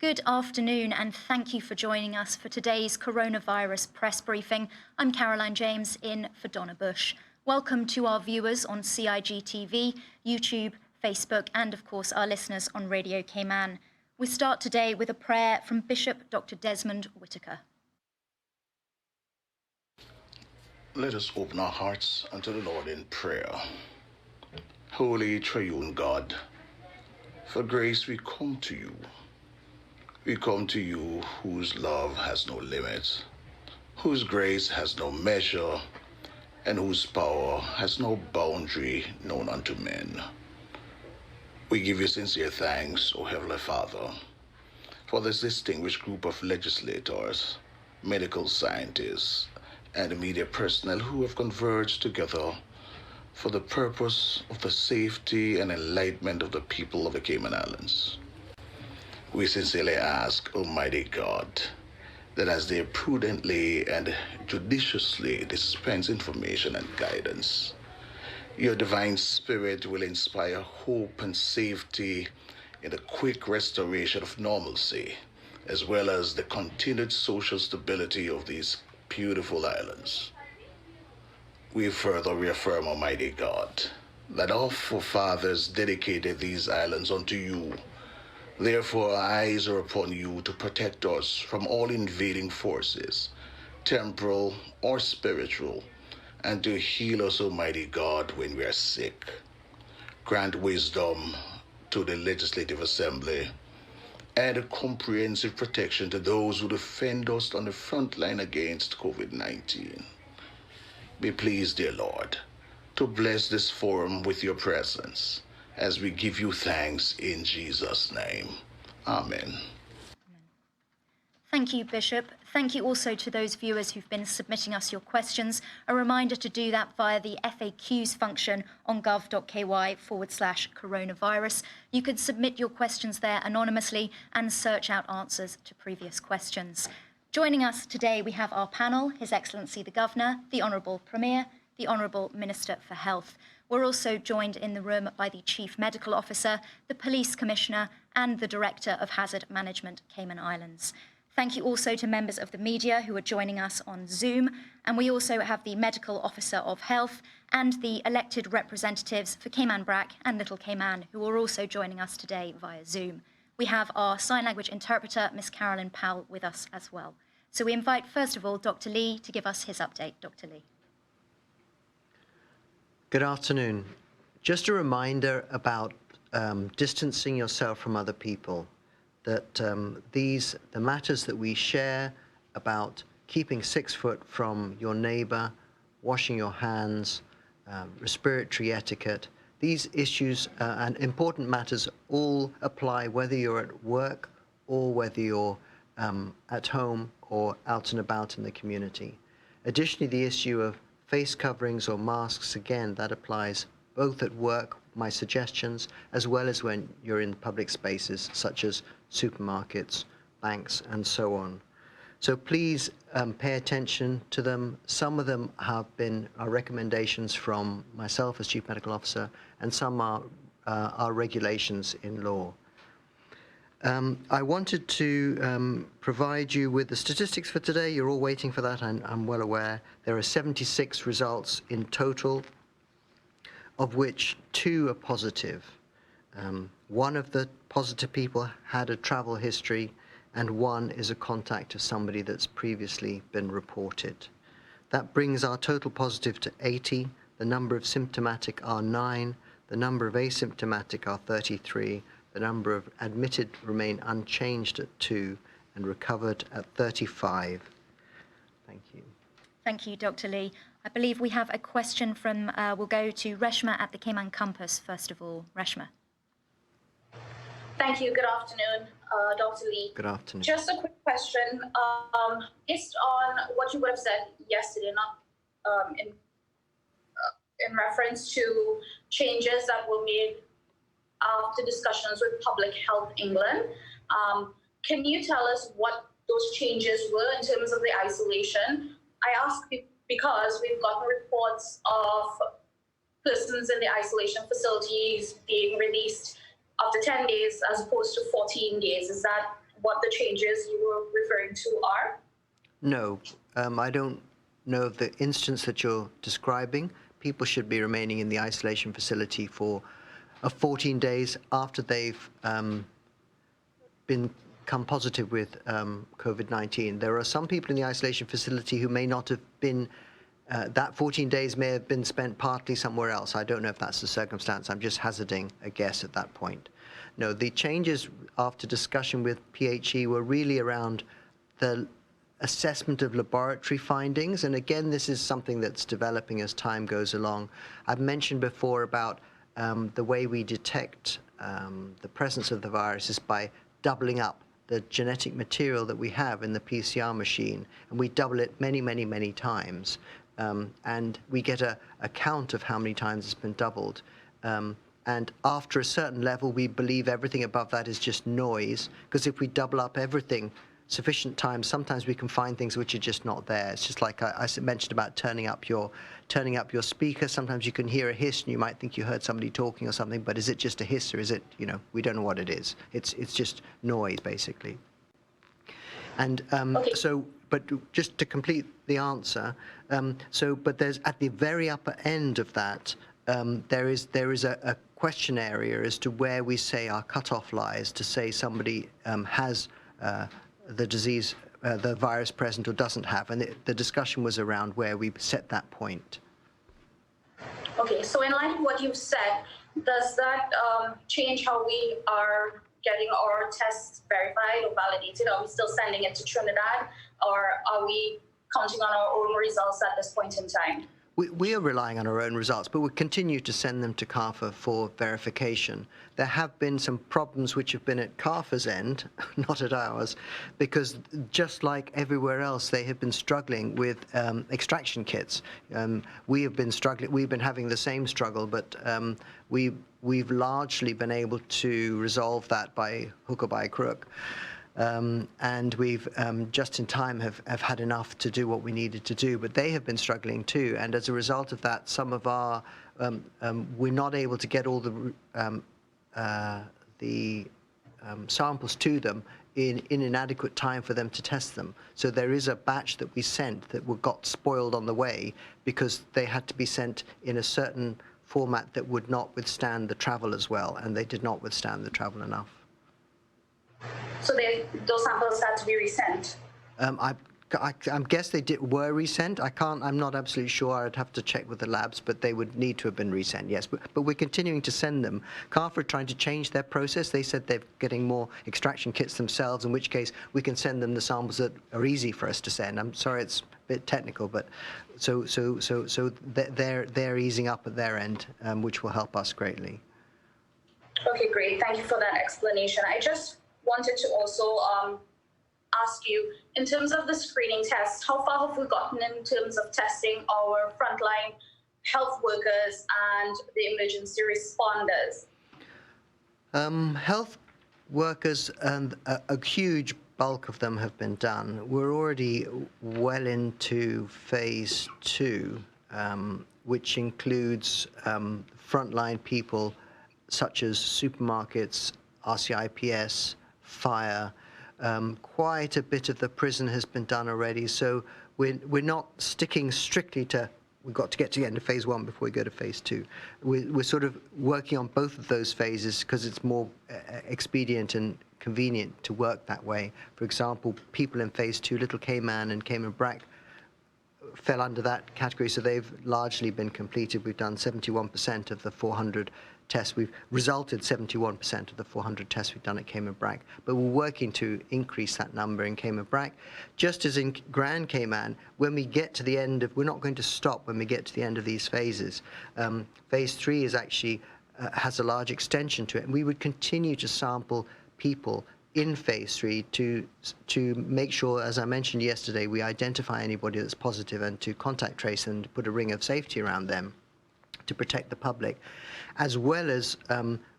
Good afternoon, and thank you for joining us for today's coronavirus press briefing. I'm Caroline James, in for Donna Bush. Welcome to our viewers on CIG TV, YouTube, Facebook, and of course our listeners on Radio Cayman. We start today with a prayer from Bishop Dr. Desmond Whitaker. Let us open our hearts unto the Lord in prayer. Holy Triune God, for grace we come to you. We come to you whose love has no limits, whose grace has no measure, and whose power has no boundary known unto men. We give you sincere thanks, O Heavenly Father, for this distinguished group of legislators, medical scientists, and media personnel who have converged together for the purpose of the safety and enlightenment of the people of the Cayman Islands. We sincerely ask, Almighty God, that as they prudently and judiciously dispense information and guidance, your divine spirit will inspire hope and safety in the quick restoration of normalcy, as well as the continued social stability of these beautiful islands. We further reaffirm, Almighty God, that our forefathers dedicated these islands unto you. Therefore, our eyes are upon you to protect us from all invading forces, temporal or spiritual, and to heal us, Almighty God, when we are sick. Grant wisdom to the Legislative Assembly and a comprehensive protection to those who defend us on the front line against COVID-19. Be pleased, dear Lord, to bless this forum with your presence, as we give you thanks in Jesus' name. Amen. Thank you, Bishop. Thank you also to those viewers who've been submitting us your questions. A reminder to do that via the FAQs function on gov.ky/coronavirus. You could submit your questions there anonymously and search out answers to previous questions. Joining us today, we have our panel, His Excellency the Governor, the Honourable Premier, the Honourable Minister for Health. We're also joined in the room by the Chief Medical Officer, the Police Commissioner, and the Director of Hazard Management, Cayman Islands. Thank you also to members of the media who are joining us on Zoom, and we also have the Medical Officer of Health and the elected representatives for Cayman Brac and Little Cayman, who are also joining us today via Zoom. We have our sign language interpreter, Miss Carolyn Powell, with us as well. So we invite, first of all, Dr. Lee to give us his update. Dr. Lee. Good afternoon. Just a reminder about distancing yourself from other people, that the matters that we share about keeping 6 foot from your neighbor, washing your hands, respiratory etiquette, these issues and important matters all apply whether you're at work or whether you're at home or out and about in the community. Additionally, the issue of face coverings or masks, again, that applies both at work, my suggestions, as well as when you're in public spaces such as supermarkets, banks, and so on. So please pay attention to them. Some of them have been recommendations from myself as Chief Medical Officer, and some are regulations in law. I wanted to provide you with the statistics for today. You're all waiting for that, I'm well aware. There are 76 results in total, of which 2 are positive. One of the positive people had a travel history, and 1 is a contact of somebody that's previously been reported. That brings our total positive to 80. The number of symptomatic are 9. The number of asymptomatic are 33. The number of admitted remain unchanged at 2 and recovered at 35. Thank you. Thank you, Dr. Lee. I believe we have a question from, we'll go to Reshma at the Cayman Campus, first of all. Reshma. Thank you. Good afternoon, Dr. Lee. Good afternoon. Just a quick question. Based on what you would have said yesterday, not in reference to changes that were made after discussions with Public Health England, can you tell us what those changes were in terms of the isolation? I ask because we've gotten reports of persons in the isolation facilities being released after 10 days as opposed to 14 days. Is that what the changes you were referring to are? No, I don't know of the instance that you're describing. People should be remaining in the isolation facility for 14 days after they've become positive with COVID-19. There are some people in the isolation facility who may not have been, that 14 days may have been spent partly somewhere else. I don't know if that's the circumstance. I'm just hazarding a guess at that point. No, the changes after discussion with PHE were really around the assessment of laboratory findings. And again, this is something that's developing as time goes along. I've mentioned before about the way we detect the presence of the virus is by doubling up the genetic material that we have in the PCR machine, and we double it many, many, many times. And we get a count of how many times it's been doubled. And after a certain level, we believe everything above that is just noise, because if we double up everything sufficient times, sometimes we can find things which are just not there. It's just like I mentioned about turning up your speaker. Sometimes you can hear a hiss and you might think you heard somebody talking or something, but is it just a hiss or is it, we don't know what it is. It's just noise, basically. And Okay. but just to complete the answer, but there's at the very upper end of that, there is a question area as to where we say our cutoff lies to say somebody has the disease, the virus present or doesn't have, and the discussion was around where we set that point. Okay, so in light of what you've said, does that change how we are getting our tests verified or validated? Are we still sending it to Trinidad, or are we counting on our own results at this point in time? We are relying on our own results, but we'll continue to send them to CARPHA for verification. There have been some problems which have been at CARPHA's end, not at ours, because just like everywhere else, they have been struggling with extraction kits. We have been struggling. We've been having the same struggle, but we've largely been able to resolve that by hook or by crook. And we've just in time have had enough to do what we needed to do, but they have been struggling too. And as a result of that, some of our we're not able to get all the samples to them in inadequate time for them to test them. So there is a batch that we sent that got spoiled on the way because they had to be sent in a certain format that would not withstand the travel as well, and they did not withstand the travel enough. So those samples had to be resent? I guess they were resent. I'm not absolutely sure. I'd have to check with the labs, but they would need to have been resent, yes. But we're continuing to send them. CARPHA are trying to change their process. They said they're getting more extraction kits themselves, in which case we can send them the samples that are easy for us to send. I'm sorry, it's a bit technical, but so they're easing up at their end, which will help us greatly. Okay, great. Thank you for that explanation. I just wanted to also ask you, in terms of the screening tests, how far have we gotten in terms of testing our frontline health workers and the emergency responders? Health workers, and a huge bulk of them have been done. We're already well into phase 2, which includes frontline people such as supermarkets, RCIPS, fire. Quite a bit of the prison has been done already, so we're not sticking strictly to we've got to get to the end of phase 1 before we go to phase 2. We're sort of working on both of those phases because it's more expedient and convenient to work that way. For example, people in phase 2, Little Cayman and Cayman Brac, fell under that category, so they've largely been completed. We've done 71% of the 400 tests. We've resulted 71% of the 400 tests we've done at Cayman Brac, but we're working to increase that number in Cayman Brac. Just as in Grand Cayman, when we get to the end of, we're not going to stop when we get to the end of these phases. Phase 3 is actually has a large extension to it, and we would continue to sample people in phase 3 to make sure, as I mentioned yesterday, we identify anybody that's positive and to contact trace and to put a ring of safety around them to protect the public, as well as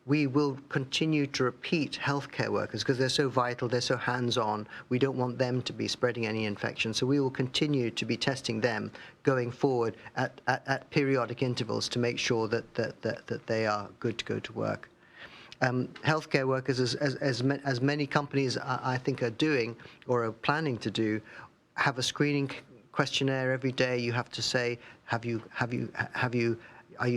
we will continue to repeat healthcare workers because they're so vital, they're so hands-on. We don't want them to be spreading any infection, so we will continue to be testing them going forward at periodic intervals to make sure that they are good to go to work. healthcare workers, as many companies I think are doing or are planning to do, have a screening questionnaire every day. You have to say, are you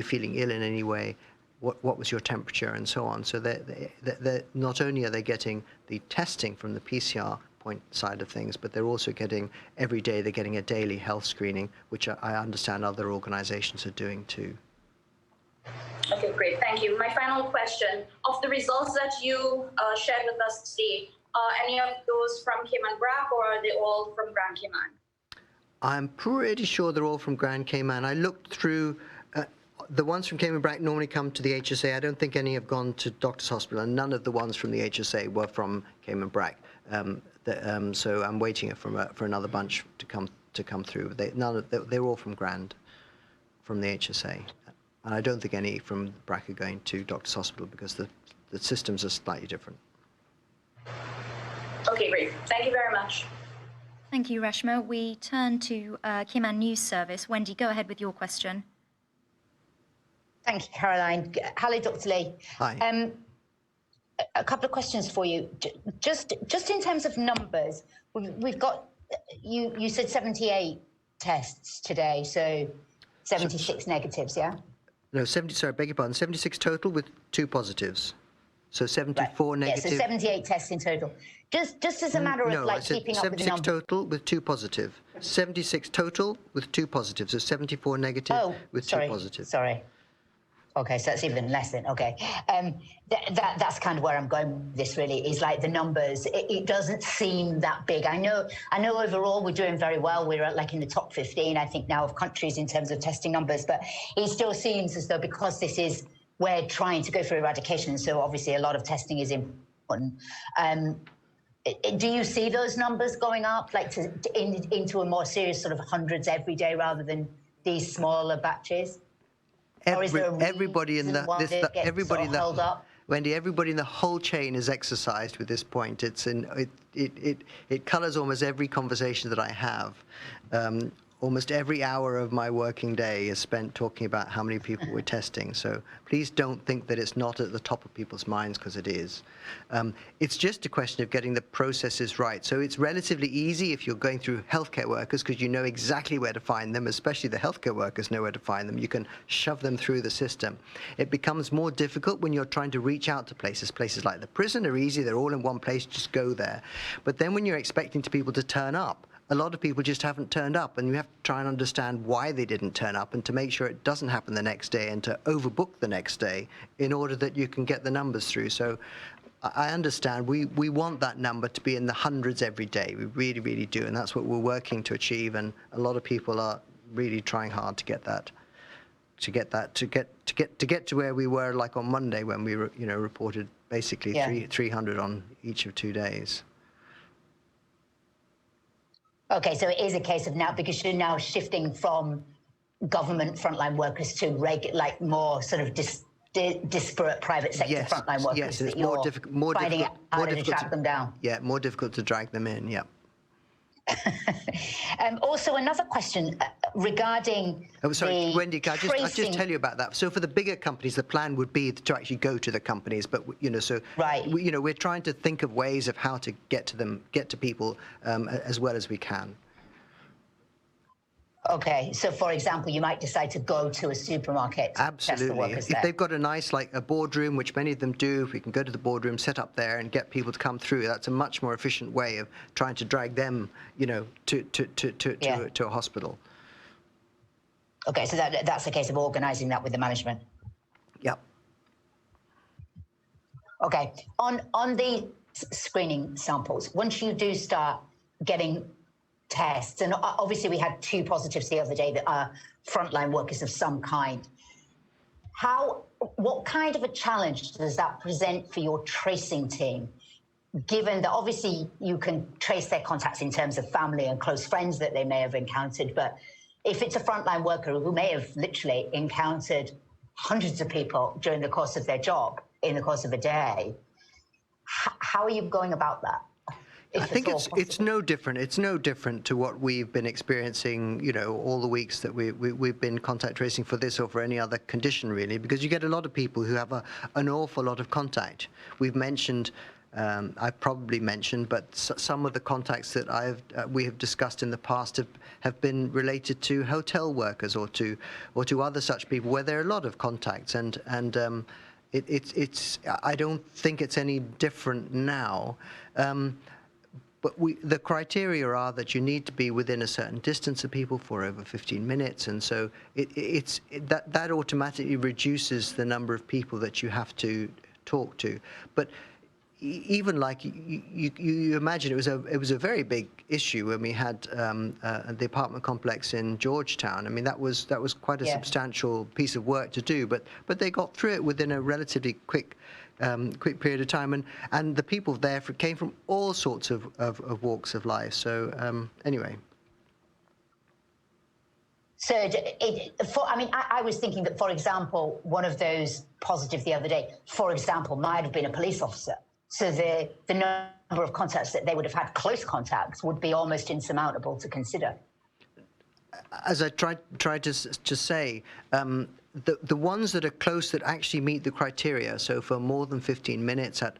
feeling ill in any way? What was your temperature, and so on. So they're not only are they getting the testing from the PCR point side of things, but they're also getting every day. They're getting a daily health screening, which I understand other organisations are doing too. Okay, great. Thank you. My final question: of the results that you shared with us today, are any of those from Cayman Brac, or are they all from Grand Cayman? I'm pretty sure they're all from Grand Cayman. I looked through. The ones from Cayman Brac normally come to the HSA. I don't think any have gone to Doctors Hospital, and none of the ones from the HSA were from Cayman Brac. So I'm waiting for another bunch to come through. They're all from Grand, from the HSA, and I don't think any from Brac are going to Doctors Hospital because the systems are slightly different. Okay, great. Thank you very much. Thank you, Reshma. We turn to Cayman News Service. Wendy, go ahead with your question. Thank you, Caroline. Hello, Dr. Lee. Hi. A couple of questions for you. Just in terms of numbers, we've got, you said 78 tests today, so 76 negatives, yeah? No, 70, sorry, beg your pardon, 76 total with 2 positives. So 74 right. negative. Yeah, so 78 tests in total. Just as a matter of no, like I said keeping up with the 76 numbers. total with 2 positive. 76 total with 2 positives. So 74 negative with 2 positive. Sorry. Okay, so that's even less than, okay. That's kind of where I'm going with this really, is like the numbers, it doesn't seem that big. I know overall we're doing very well. We're like in the top 15, I think now, of countries in terms of testing numbers, but it still seems as though because we're trying to go for eradication, so obviously a lot of testing is important. Do you see those numbers going up, like into a more serious sort of hundreds every day rather than these smaller batches? Everybody in held up? Wendy, everybody in the whole chain is exercised with this point. It colours almost every conversation that I have. Almost every hour of my working day is spent talking about how many people we're testing. So please don't think that it's not at the top of people's minds, because it is. It's just a question of getting the processes right. So it's relatively easy if you're going through healthcare workers, because you know exactly where to find them, especially the healthcare workers know where to find them. You can shove them through the system. It becomes more difficult when you're trying to reach out to places. Places like the prison are easy. They're all in one place. Just go there. But then when you're expecting people to turn up, a lot of people just haven't turned up, and you have to try and understand why they didn't turn up and to make sure it doesn't happen the next day and to overbook the next day in order that you can get the numbers through. So I understand we want that number to be in the hundreds every day. We really, really do, and that's what we're working to achieve, and a lot of people are really trying hard to get to where we were like on Monday when we reported basically 300 on each of 2 days. Okay, so it is a case of now, because you're now shifting from government frontline workers to more sort of disparate private sector frontline workers. Yes, it's that you're finding it harder to track them down. Yeah, more difficult to drag them in, yeah. Also, another question regarding Wendy, can I just tell you about that? So for the bigger companies, the plan would be to actually go to the companies, but we're trying to think of ways of how to get to people as well as we can. Okay, so for example, you might decide to go to a supermarket. Absolutely. Test the workers if they've got a nice, like a boardroom, which many of them do, if we can go to the boardroom, set up there and get people to come through, that's a much more efficient way of trying to drag them, to a hospital. Okay, so that's a case of organising that with the management. Yep. Okay, on the screening samples, once you do start getting tests, and obviously we had 2 positives the other day that are frontline workers of some kind. What kind of a challenge does that present for your tracing team, given that obviously you can trace their contacts in terms of family and close friends that they may have encountered, but if it's a frontline worker who may have literally encountered hundreds of people during the course of their job, in the course of a day, how are you going about that? I think it's no different. It's no different to what we've been experiencing, all the weeks that we've been contact tracing for this or for any other condition, really, because you get a lot of people who have an awful lot of contact. We've mentioned, I've probably mentioned, but some of the contacts that we have discussed in the past have been related to hotel workers or to other such people where there are a lot of contacts, and it's I don't think it's any different now. But the criteria are that you need to be within a certain distance of people for over 15 minutes, and so that automatically reduces the number of people that you have to talk to. But even like you imagine, it was a very big issue when we had the apartment complex in Georgetown. I mean, that was quite a substantial piece of work to do, but they got through it within a relatively quick period of time, and the people there came from all sorts of walks of life. So anyway. So, I was thinking that, for example, one of those positive the other day, for example, might have been a police officer. So the number of contacts that they would have had, close contacts, would be almost insurmountable to consider. As I tried to say, the ones that are close that actually meet the criteria, so for more than 15 minutes at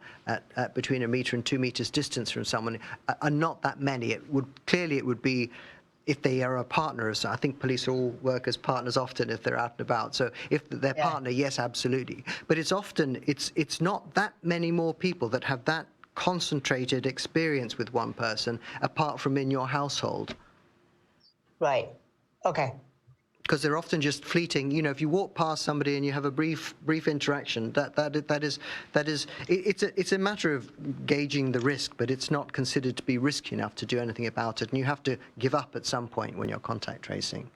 between 1 meter and 2 meters distance from someone, are not that many. It would be if they are a partner. So I think police all work as partners often if they're out and about. So if they're partner, yes, absolutely. But it's not that many more people that have that concentrated experience with one person apart from in your household. Right. Okay. Because they're often just fleeting. If you walk past somebody and you have a brief interaction, it's a matter of gauging the risk, but it's not considered to be risky enough to do anything about it, and you have to give up at some point when you're contact tracing.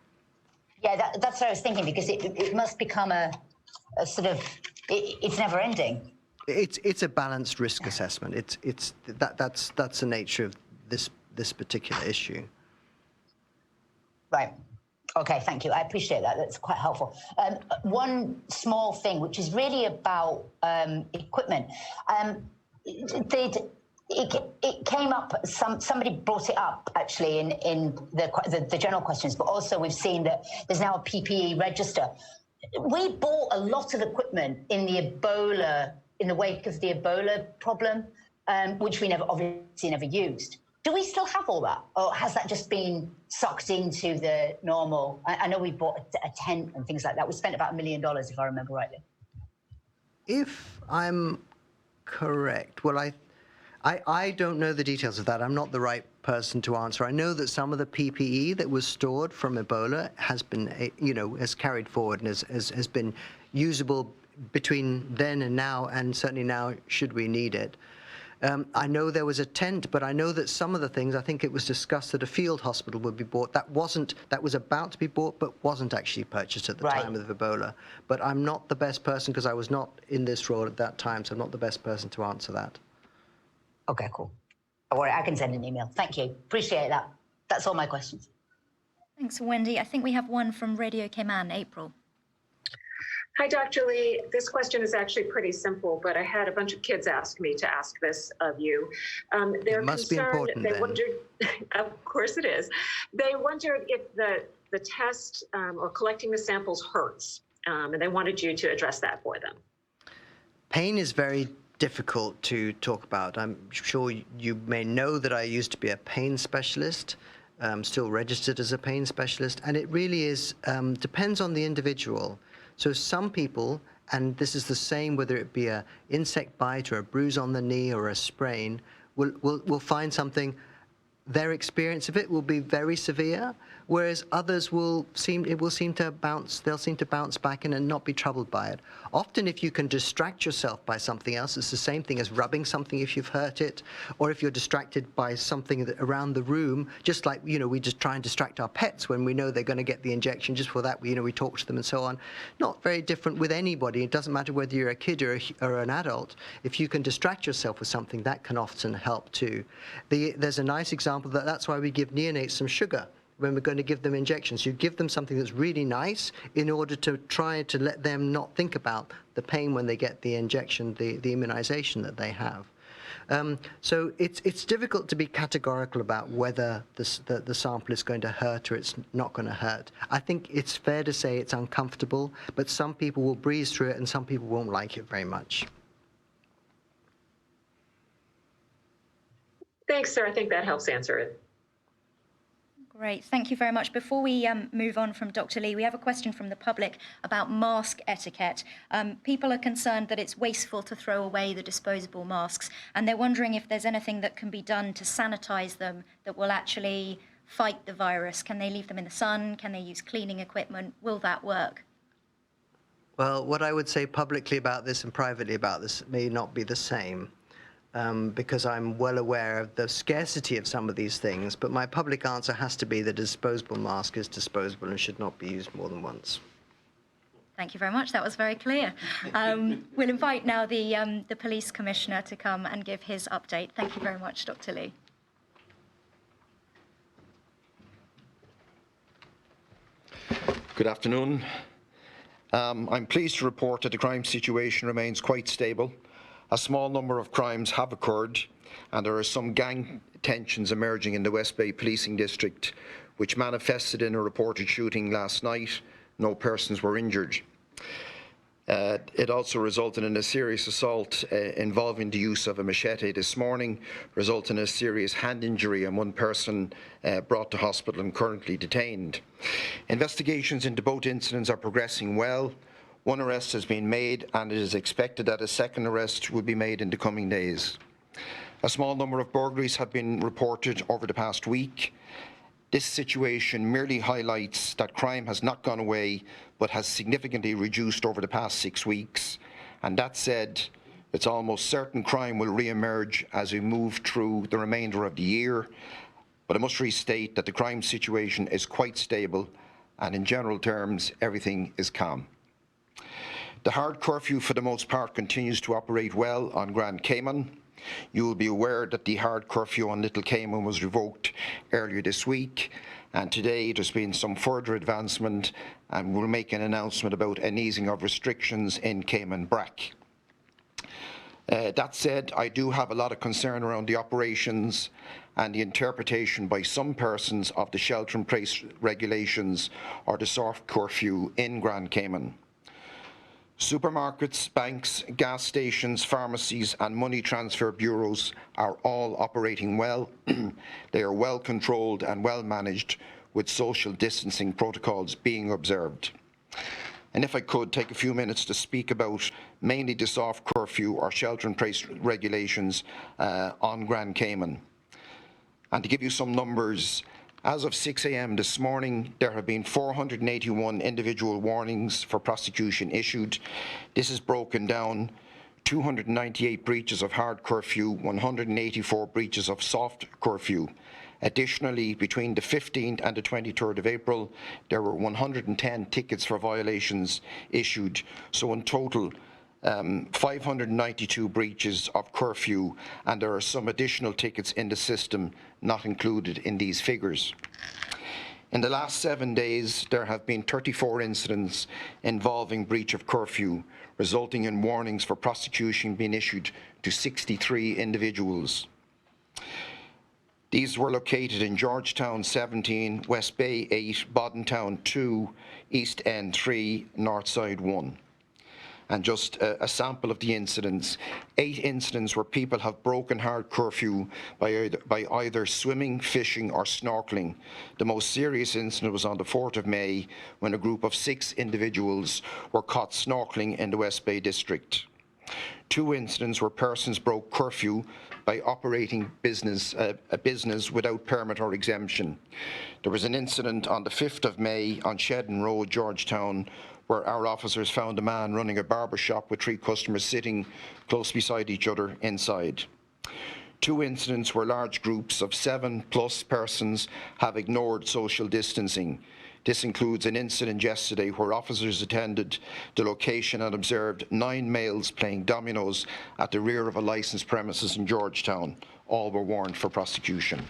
Yeah, that's what I was thinking, because it must become a sort of it's never ending. It's a balanced risk assessment. That's the nature of this particular issue. Right. Okay, thank you. I appreciate that. That's quite helpful. One small thing, which is really about equipment. It came up. Somebody brought it up actually in the general questions, but also we've seen that there's now a PPE register. We bought a lot of equipment in the wake of the Ebola problem, which we obviously never used. Do we still have all that, or has that just been sucked into the normal? I know we bought a tent and things like that. We spent about $1 million, if I remember rightly. If I'm correct, well, I don't know the details of that. I'm not the right person to answer. I know that some of the PPE that was stored from Ebola has been, has carried forward and has been usable between then and now, and certainly now, should we need it. I know there was a tent, but I know that some of the things, I think it was discussed that a field hospital would be bought. That was about to be bought, but wasn't actually purchased at the time of Ebola. But I'm not the best person, because I was not in this role at that time, so I'm not the best person to answer that. Okay, cool. Don't worry, I can send an email. Thank you. Appreciate that. That's all my questions. Thanks, Wendy. I think we have one from Radio Cayman, April. Hi, Dr. Lee. This question is actually pretty simple, but I had a bunch of kids ask me to ask this of you. They're it must concerned, be important, they then. Wondered, of course it is. They wondered if the test or collecting the samples hurts, and they wanted you to address that for them. Pain is very difficult to talk about. I'm sure you may know that I used to be a pain specialist, still registered as a pain specialist, and it really is depends on the individual. So some people, and this is the same whether it be an insect bite or a bruise on the knee or a sprain, will find something. Their experience of it will be very severe, whereas others will seem to bounce back and not be troubled by it. Often, if you can distract yourself by something else, it's the same thing as rubbing something if you've hurt it, or if you're distracted by something around the room, just like, we just try and distract our pets when we know they're going to get the injection. Just for that, we talk to them and so on. Not very different with anybody. It doesn't matter whether you're a kid or an adult. If you can distract yourself with something, that can often help too. There's a nice example that's why we give neonates some sugar when we're going to give them injections. You give them something that's really nice in order to try to let them not think about the pain when they get the injection, the immunization that they have. So it's difficult to be categorical about whether the sample is going to hurt or it's not going to hurt. I think it's fair to say it's uncomfortable, but some people will breeze through it and some people won't like it very much. Thanks, sir. I think that helps answer it. Great, thank you very much. Before we move on from Dr. Lee, we have a question from the public about mask etiquette. People are concerned that it's wasteful to throw away the disposable masks, and they're wondering if there's anything that can be done to sanitize them that will actually fight the virus. Can they leave them in the sun? Can they use cleaning equipment? Will that work? Well, what I would say publicly about this and privately about this may not be the same. Because I'm well aware of the scarcity of some of these things, but my public answer has to be that a disposable mask is disposable and should not be used more than once. Thank you very much. That was very clear. We'll invite now the police commissioner to come and give his update. Thank you very much, Dr. Lee. Good afternoon. I'm pleased to report that the crime situation remains quite stable. A small number of crimes have occurred, and there are some gang tensions emerging in the West Bay Policing District, which manifested in a reported shooting last night. No persons were injured. It also resulted in a serious assault involving the use of a machete this morning, resulting in a serious hand injury and one person brought to hospital and currently detained. Investigations into both incidents are progressing well. One arrest has been made, and it is expected that a second arrest will be made in the coming days. A small number of burglaries have been reported over the past week. This situation merely highlights that crime has not gone away, but has significantly reduced over the past 6 weeks. And that said, it's almost certain crime will re-emerge as we move through the remainder of the year. But I must restate that the crime situation is quite stable, and in general terms, everything is calm. The hard curfew for the most part continues to operate well on Grand Cayman. You will be aware that the hard curfew on Little Cayman was revoked earlier this week, and today there's been some further advancement, and we'll make an announcement about an easing of restrictions in Cayman Brac. That said, I do have a lot of concern around the operations and the interpretation by some persons of the shelter-in-place regulations or the soft curfew in Grand Cayman. Supermarkets, banks, gas stations, pharmacies and money transfer bureaus are all operating well. They are well controlled and well managed, with social distancing protocols being observed. And if I could take a few minutes to speak about mainly the soft curfew or shelter-in-place regulations on Grand Cayman. And to give you some numbers, as of 6 a.m. this morning, there have been 481 individual warnings for prosecution issued. This is broken down: 298 breaches of hard curfew, 184 breaches of soft curfew. Additionally, between the 15th and the 23rd of April, there were 110 tickets for violations issued. So in total, 592 breaches of curfew, and there are some additional tickets in the system not included in these figures. In the last 7 days, there have been 34 incidents involving breach of curfew, resulting in warnings for prosecution being issued to 63 individuals. These were located in Georgetown 17, West Bay 8, Bodentown 2, East End 3, Northside 1. And just a sample of the incidents: 8 incidents where people have broken hard curfew by either swimming, fishing or snorkeling. The most serious incident was on the 4th of May when a group of 6 individuals were caught snorkeling in the West Bay district. 2 incidents where persons broke curfew by operating a business without permit or exemption. There was an incident on the 5th of May on Shedden Road, Georgetown, where our officers found a man running a barber shop with 3 customers sitting close beside each other inside. 2 incidents where large groups of 7+ persons have ignored social distancing. This includes an incident yesterday where officers attended the location and observed 9 males playing dominoes at the rear of a licensed premises in Georgetown. All were warned for prosecution.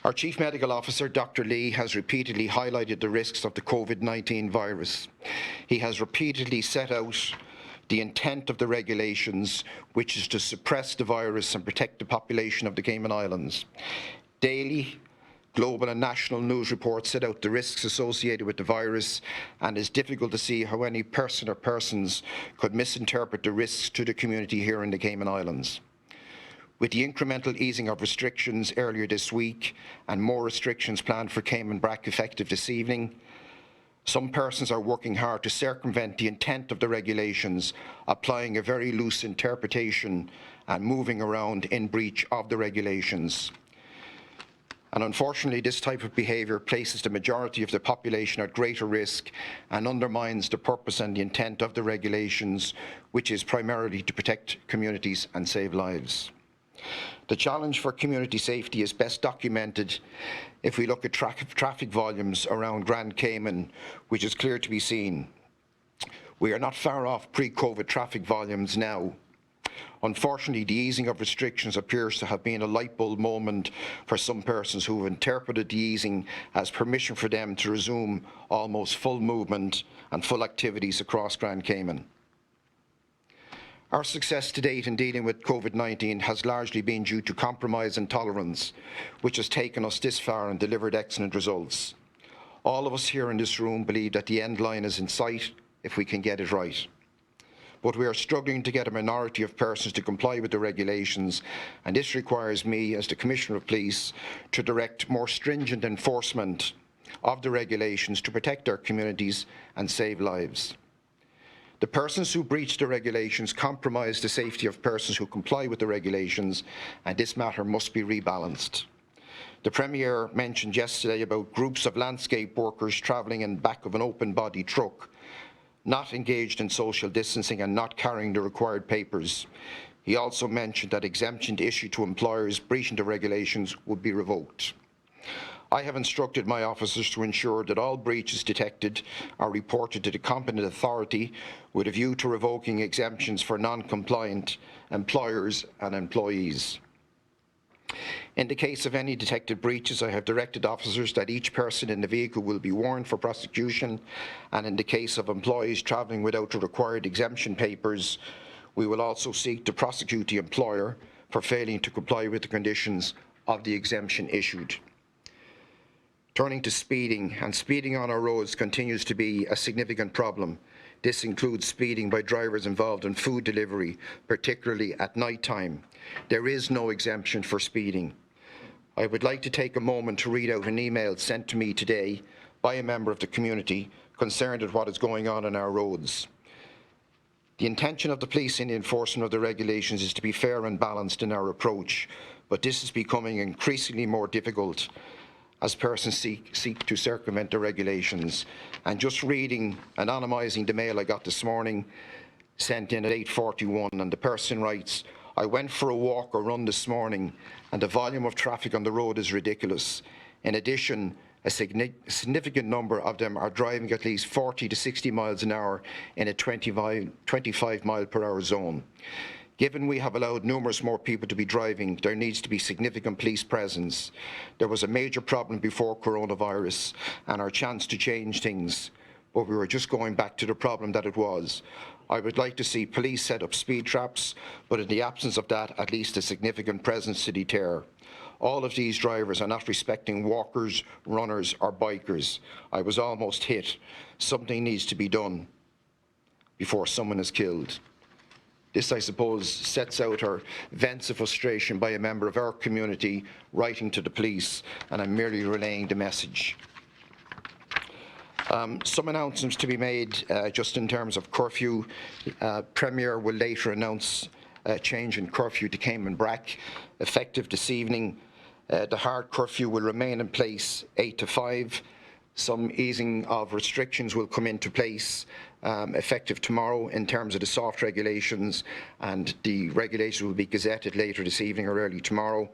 Our Chief Medical Officer, Dr. Lee, has repeatedly highlighted the risks of the COVID-19 virus. He has repeatedly set out the intent of the regulations, which is to suppress the virus and protect the population of the Cayman Islands. Daily, global and national news reports set out the risks associated with the virus, and it's difficult to see how any person or persons could misinterpret the risks to the community here in the Cayman Islands. With the incremental easing of restrictions earlier this week and more restrictions planned for Cayman Brac effective this evening, some persons are working hard to circumvent the intent of the regulations, applying a very loose interpretation and moving around in breach of the regulations. And unfortunately, this type of behaviour places the majority of the population at greater risk and undermines the purpose and the intent of the regulations, which is primarily to protect communities and save lives. The challenge for community safety is best documented if we look at traffic volumes around Grand Cayman, which is clear to be seen. We are not far off pre-COVID traffic volumes now. Unfortunately, the easing of restrictions appears to have been a light bulb moment for some persons who have interpreted the easing as permission for them to resume almost full movement and full activities across Grand Cayman. Our success to date in dealing with COVID-19 has largely been due to compromise and tolerance, which has taken us this far and delivered excellent results. All of us here in this room believe that the end line is in sight if we can get it right. But we are struggling to get a minority of persons to comply with the regulations, and this requires me, as the Commissioner of Police, to direct more stringent enforcement of the regulations to protect our communities and save lives. The persons who breach the regulations compromise the safety of persons who comply with the regulations, and this matter must be rebalanced. The Premier mentioned yesterday about groups of landscape workers travelling in the back of an open-body truck, not engaged in social distancing and not carrying the required papers. He also mentioned that exemptions issued to employers breaching the regulations would be revoked. I have instructed my officers to ensure that all breaches detected are reported to the competent authority with a view to revoking exemptions for non-compliant employers and employees. In the case of any detected breaches, I have directed officers that each person in the vehicle will be warned for prosecution, and in the case of employees travelling without the required exemption papers, we will also seek to prosecute the employer for failing to comply with the conditions of the exemption issued. Turning to speeding, and speeding on our roads continues to be a significant problem. This includes speeding by drivers involved in food delivery, particularly at night time. There is no exemption for speeding. I would like to take a moment to read out an email sent to me today by a member of the community concerned at what is going on our roads. The intention of the police in the enforcement of the regulations is to be fair and balanced in our approach, but this is becoming increasingly more difficult as persons seek to circumvent the regulations. And just reading, anonymising the mail I got this morning, sent in at 8:41, and the person writes, "I went for a walk or run this morning, and the volume of traffic on the road is ridiculous. In addition, a significant number of them are driving at least 40 to 60 miles an hour in a 25 mile per hour zone. Given we have allowed numerous more people to be driving, there needs to be significant police presence. There was a major problem before coronavirus and our chance to change things, but we were just going back to the problem that it was. I would like to see police set up speed traps, but in the absence of that, at least a significant presence to deter. All of these drivers are not respecting walkers, runners or bikers. I was almost hit. Something needs to be done before someone is killed." This, I suppose, sets out our vents of frustration by a member of our community writing to the police, and I'm merely relaying the message. Some announcements to be made just in terms of curfew. Premier will later announce a change in curfew to Cayman Brac, effective this evening. The hard curfew will remain in place 8 to 5. Some easing of restrictions will come into place effective tomorrow in terms of the soft regulations, and the regulations will be gazetted later this evening or early tomorrow.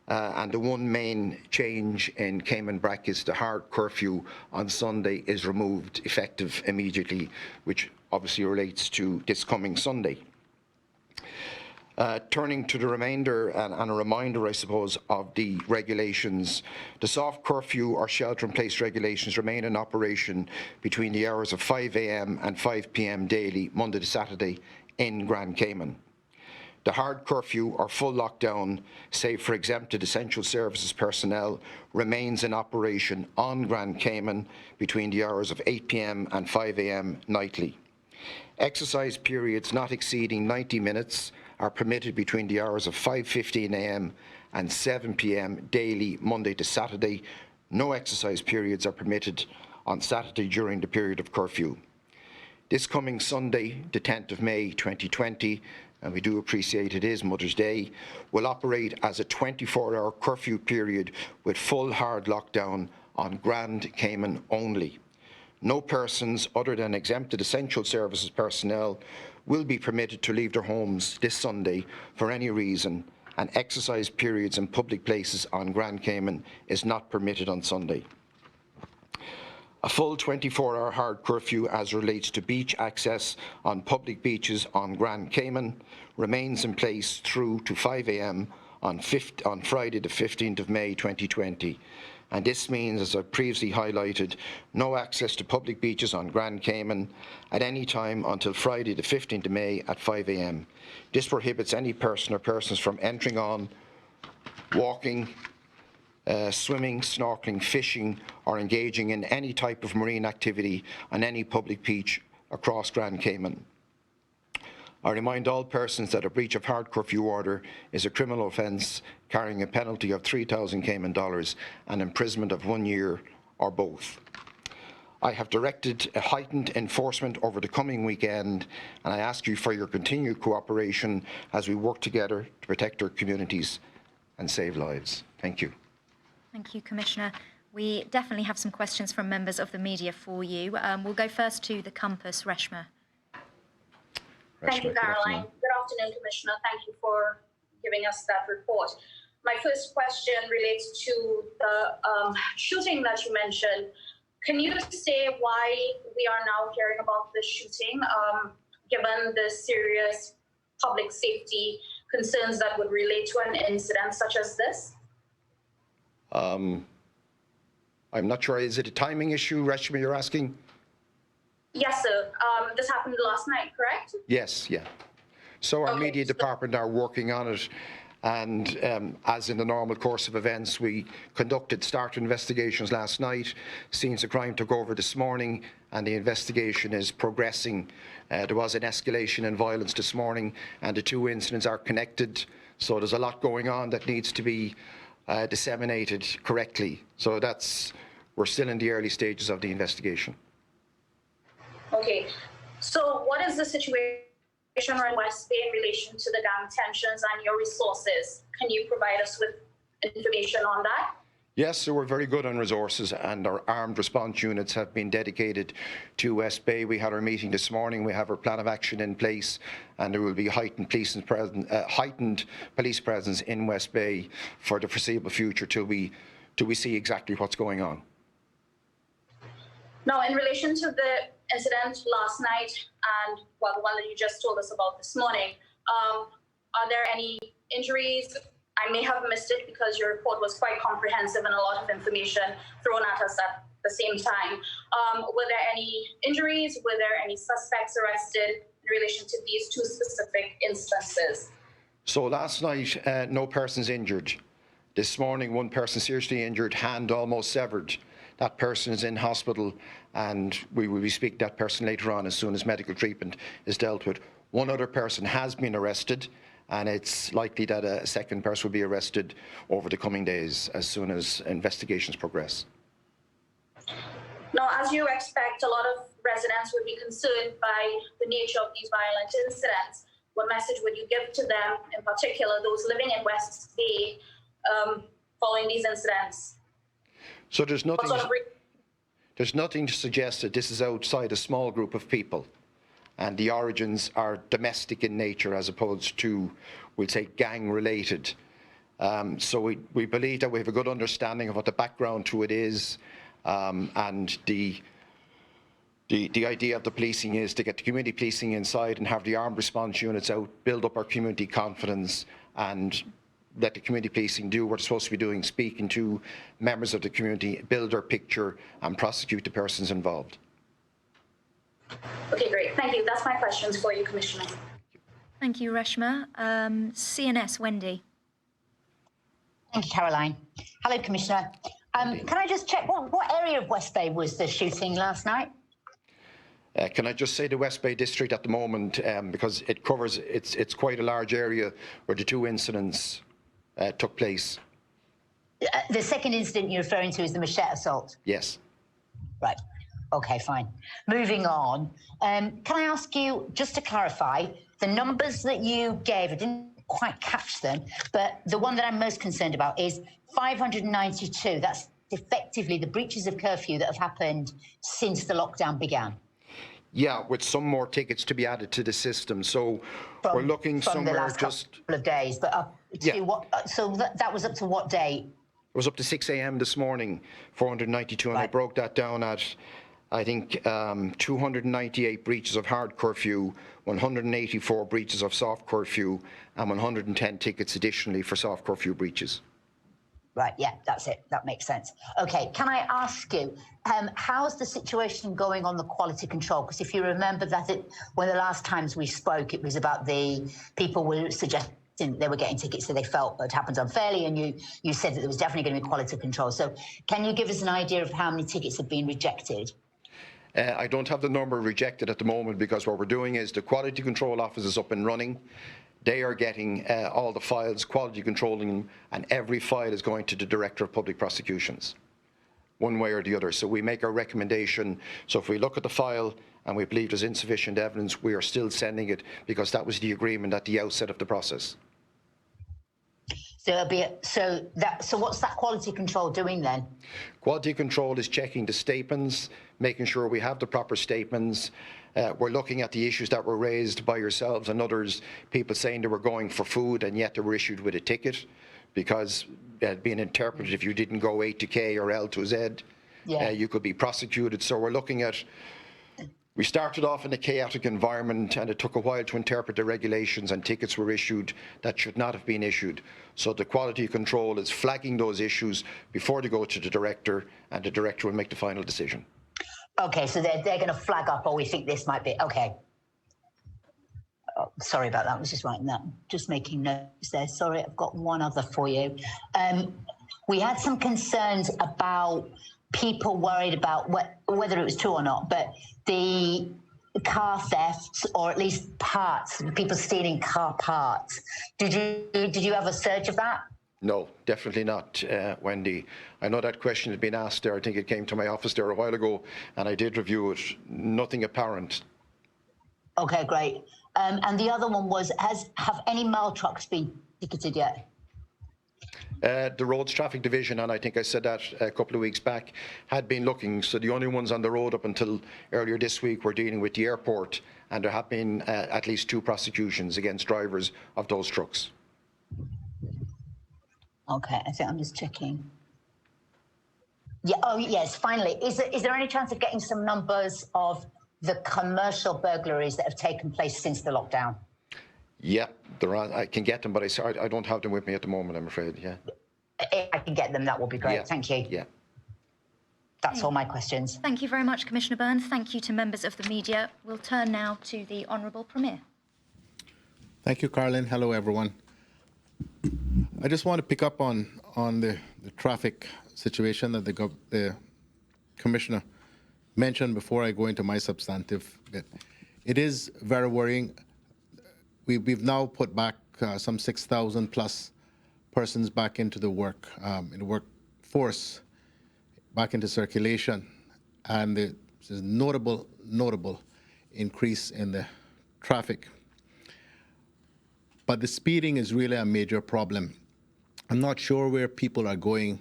And the one main change in Cayman Brac is the hard curfew on Sunday is removed effective immediately, which obviously relates to this coming Sunday. Turning to the remainder and a reminder, I suppose, of the regulations, the soft curfew or shelter-in-place regulations remain in operation between the hours of 5 a.m. and 5 p.m. daily, Monday to Saturday, in Grand Cayman. The hard curfew or full lockdown, save for exempted essential services personnel, remains in operation on Grand Cayman between the hours of 8 p.m. and 5 a.m. nightly. Exercise periods not exceeding 90 minutes are permitted between the hours of 5:15 a.m. and 7 p.m. daily, Monday to Saturday. No exercise periods are permitted on Saturday during the period of curfew. This coming Sunday, the 10th of May 2020, and we do appreciate it is Mother's Day, will operate as a 24-hour curfew period with full hard lockdown on Grand Cayman only. No persons other than exempted essential services personnel will be permitted to leave their homes this Sunday for any reason, and exercise periods in public places on Grand Cayman is not permitted on Sunday. A full 24-hour hard curfew as relates to beach access on public beaches on Grand Cayman remains in place through to 5 a.m. on Friday the 15th of May 2020. And this means, as I previously highlighted, no access to public beaches on Grand Cayman at any time until Friday the 15th of May at 5 a.m. This prohibits any person or persons from entering on, walking, swimming, snorkeling, fishing, or engaging in any type of marine activity on any public beach across Grand Cayman. I remind all persons that a breach of hard curfew order is a criminal offence carrying a penalty of 3,000 Cayman dollars and imprisonment of 1 year or both. I have directed a heightened enforcement over the coming weekend, and I ask you for your continued cooperation as we work together to protect our communities and save lives. Thank you. Thank you, Commissioner. We definitely have some questions from members of the media for you. We'll go first to the Compass, Reshma. Thank you, Caroline. Good afternoon, Commissioner. Thank you for giving us that report. My first question relates to the shooting that you mentioned. Can you say why we are now hearing about this shooting, given the serious public safety concerns that would relate to an incident such as this? I'm not sure. Is it a timing issue, Reshma, you're asking? Yes, sir. This happened last night, correct? Yes, yeah. So our media department are working on it, and as in the normal course of events, we started investigations last night. Scenes of crime took over this morning, and the investigation is progressing. There was an escalation in violence this morning, and the two incidents are connected. So there's a lot going on that needs to be disseminated correctly. So we're still in the early stages of the investigation. Okay, so what is the situation around West Bay in relation to the gang tensions and your resources? Can you provide us with information on that? Yes, so we're very good on resources, and our armed response units have been dedicated to West Bay. We had our meeting this morning. We have our plan of action in place, and there will be heightened police presence in West Bay for the foreseeable future till we see exactly what's going on. Now, in relation to the incident last night and the one that you just told us about this morning, are there any injuries? I may have missed it because your report was quite comprehensive and a lot of information thrown at us at the same time. Were there any injuries? Were there any suspects arrested in relation to these two specific instances? So last night, no persons injured. This morning, one person seriously injured, hand almost severed. That person is in hospital, and we will be speaking to that person later on as soon as medical treatment is dealt with. One other person has been arrested, and it's likely that a second person will be arrested over the coming days as soon as investigations progress. Now, as you expect, a lot of residents would be concerned by the nature of these violent incidents. What message would you give to them, in particular those living in West Bay, following these incidents? So there's nothing to suggest that this is outside a small group of people, and the origins are domestic in nature as opposed to, we'll say, gang-related. So we believe that we have a good understanding of what the background to it is, and the The idea of the policing is to get the community policing inside and have the armed response units out, build up our community confidence, and let the community policing do what it's supposed to be doing, speaking to members of the community, build their picture, and prosecute the persons involved. Okay, great. Thank you. That's my questions for you, Commissioner. Thank you, Reshma. CNS, Wendy. Thank you, Caroline. Hello, Commissioner. Can I just check what area of West Bay was the shooting last night? Can I just say the West Bay District at the moment, because it covers, it's quite a large area where the two incidents took place. The second incident you're referring to is the machete assault? Yes. Right. Okay, fine. Moving on. Can I ask you, just to clarify, the numbers that you gave, I didn't quite catch them, but the one that I'm most concerned about is 592. That's effectively the breaches of curfew that have happened since the lockdown began. Yeah, with some more tickets to be added to the system. So we're looking from somewhere the last just... couple of days, but up to Yeah. what? So that was up to what date? It was up to 6 a.m. this morning, 492, and I Right. broke that down at, I think, 298 breaches of hard curfew, 184 breaches of soft curfew, and 110 tickets additionally for soft curfew breaches. Right, yeah, that's it. That makes sense. Okay, can I ask you, how's the situation going on the quality control? Because if you remember that one of the last times we spoke, it was about the people were suggesting they were getting tickets that they felt had happened unfairly, and you said that there was definitely going to be quality control. So can you give us an idea of how many tickets have been rejected? I don't have the number rejected at the moment, because what we're doing is the quality control office is up and running. They are getting all the files, quality controlling them, and every file is going to the Director of Public Prosecutions, one way or the other. So we make our recommendation. So if we look at the file and we believe there's insufficient evidence, we are still sending it, because that was the agreement at the outset of the process. So what's that quality control doing then? Quality control is checking the statements, making sure we have the proper statements. We're looking at the issues that were raised by yourselves and others, people saying they were going for food and yet they were issued with a ticket because it had been interpreted if you didn't go A to K or L to Z, you could be prosecuted. So we're looking at, we started off in a chaotic environment and it took a while to interpret the regulations, and tickets were issued that should not have been issued. So the quality control is flagging those issues before they go to the director, and the director will make the final decision. Okay, so they're going to flag up, or we think this might be, okay. Oh, sorry about that, I was just writing that, just making notes there. Sorry, I've got one other for you. We had some concerns about people worried about whether it was true or not, but the car thefts, or at least parts, people stealing car parts. Did you have a surge of that? No, definitely not, Wendy. I know that question had been asked there. I think it came to my office there a while ago, and I did review it. Nothing apparent. Okay, great. And the other one was, have any mail trucks been ticketed yet? The Roads Traffic Division, and I think I said that a couple of weeks back, had been looking. So the only ones on the road up until earlier this week were dealing with the airport, and there have been at least 2 prosecutions against drivers of those trucks. Okay, I think I'm just checking. Yeah. Oh, yes. Finally, is there any chance of getting some numbers of the commercial burglaries that have taken place since the lockdown? Yeah, there are. I can get them, but I don't have them with me at the moment, I'm afraid. Yeah. If I can get them, that would be great. Yeah. Thank you. Yeah. That's all my questions. Thank you very much, Commissioner Byrne. Thank you to members of the media. We'll turn now to the Honourable Premier. Thank you, Carlin. Hello, everyone. I just want to pick up on the traffic situation that the Commissioner mentioned before I go into my substantive bit. It is very worrying. We've now put back some 6,000 plus persons back into the workforce, back into circulation, and there's a notable increase in the traffic. But the speeding is really a major problem. I'm not sure where people are going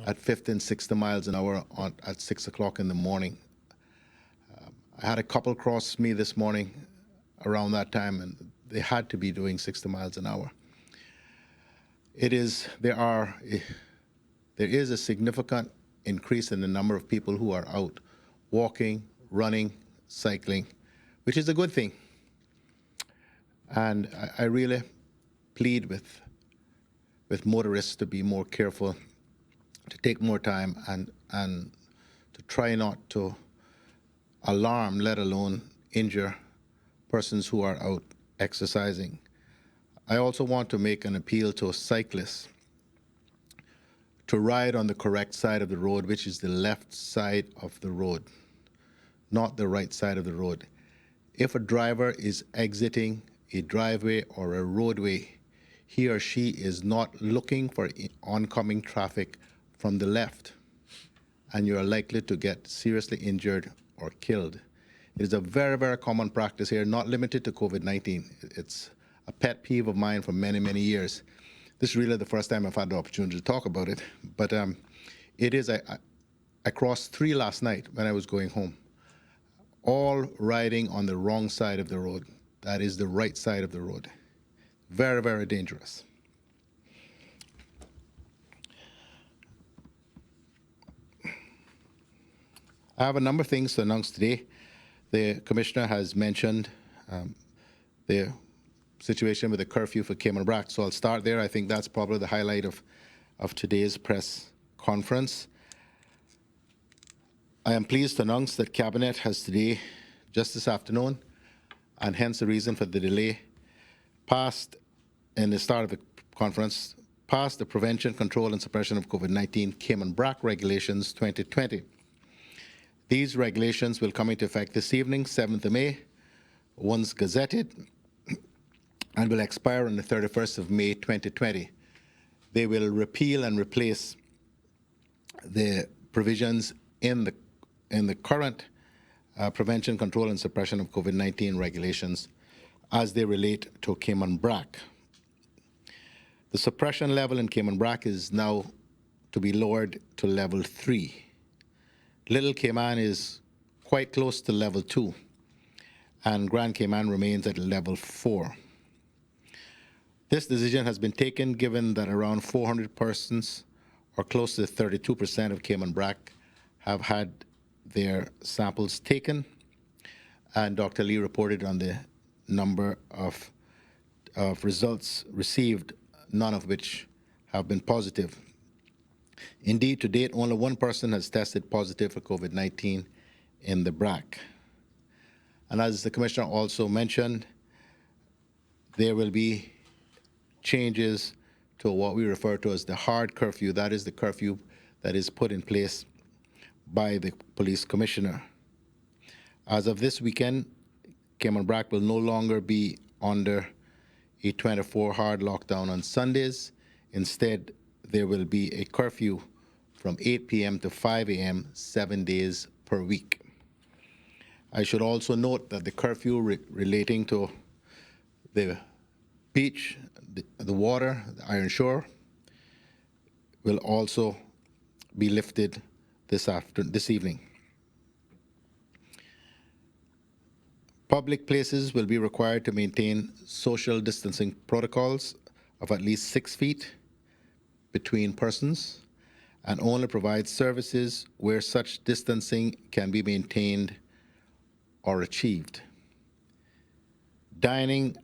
at 50 and 60 miles an hour at 6 o'clock in the morning. I had a couple cross me this morning around that time, and they had to be doing 60 miles an hour. There is a significant increase in the number of people who are out walking, running, cycling, which is a good thing. And I really plead with motorists to be more careful, to take more time, and to try not to alarm, let alone injure persons who are out exercising. I also want to make an appeal to cyclists to ride on the correct side of the road, which is the left side of the road, not the right side of the road. If a driver is exiting a driveway or a roadway, he or she is not looking for oncoming traffic from the left, and you are likely to get seriously injured or killed. It is a very, very common practice here, not limited to COVID-19. It's a pet peeve of mine for many, many years. This is really the first time I've had the opportunity to talk about it, but it is. I crossed 3 last night when I was going home, all riding on the wrong side of the road. That is the right side of the road. Very, very dangerous. I have a number of things to announce today. The Commissioner has mentioned the situation with the curfew for Cayman Brac, so I'll start there. I think that's probably the highlight of today's press conference. I am pleased to announce that Cabinet has today, just this afternoon, and hence the reason for the delay, passed, in the start of the conference, passed the Prevention, Control and Suppression of COVID-19 Cayman Brac Regulations 2020. These regulations will come into effect this evening, 7th of May, once gazetted, and will expire on the 31st of May 2020. They will repeal and replace the provisions in the current Prevention, Control and Suppression of COVID-19 regulations as they relate to Cayman Brac. The suppression level in Cayman Brac is now to be lowered to level 3. Little Cayman is quite close to level 2, and Grand Cayman remains at level 4. This decision has been taken given that around 400 persons, or close to 32% of Cayman Brac, have had their samples taken, and Dr. Lee reported on the number of results received, none of which have been positive. Indeed, to date, only one person has tested positive for COVID-19 in the Brac. And as the Commissioner also mentioned, there will be changes to what we refer to as the hard curfew. That is the curfew that is put in place by the Police Commissioner. As of this weekend, Cayman Brac will no longer be under a 24 hard lockdown on Sundays. Instead, there will be a curfew from 8 p.m. to 5 a.m. 7 days per week. I should also note that the curfew relating to the beach, the water, the Iron Shore, will also be lifted this evening. Public places will be required to maintain social distancing protocols of at least 6 feet between persons and only provide services where such distancing can be maintained or achieved. Dining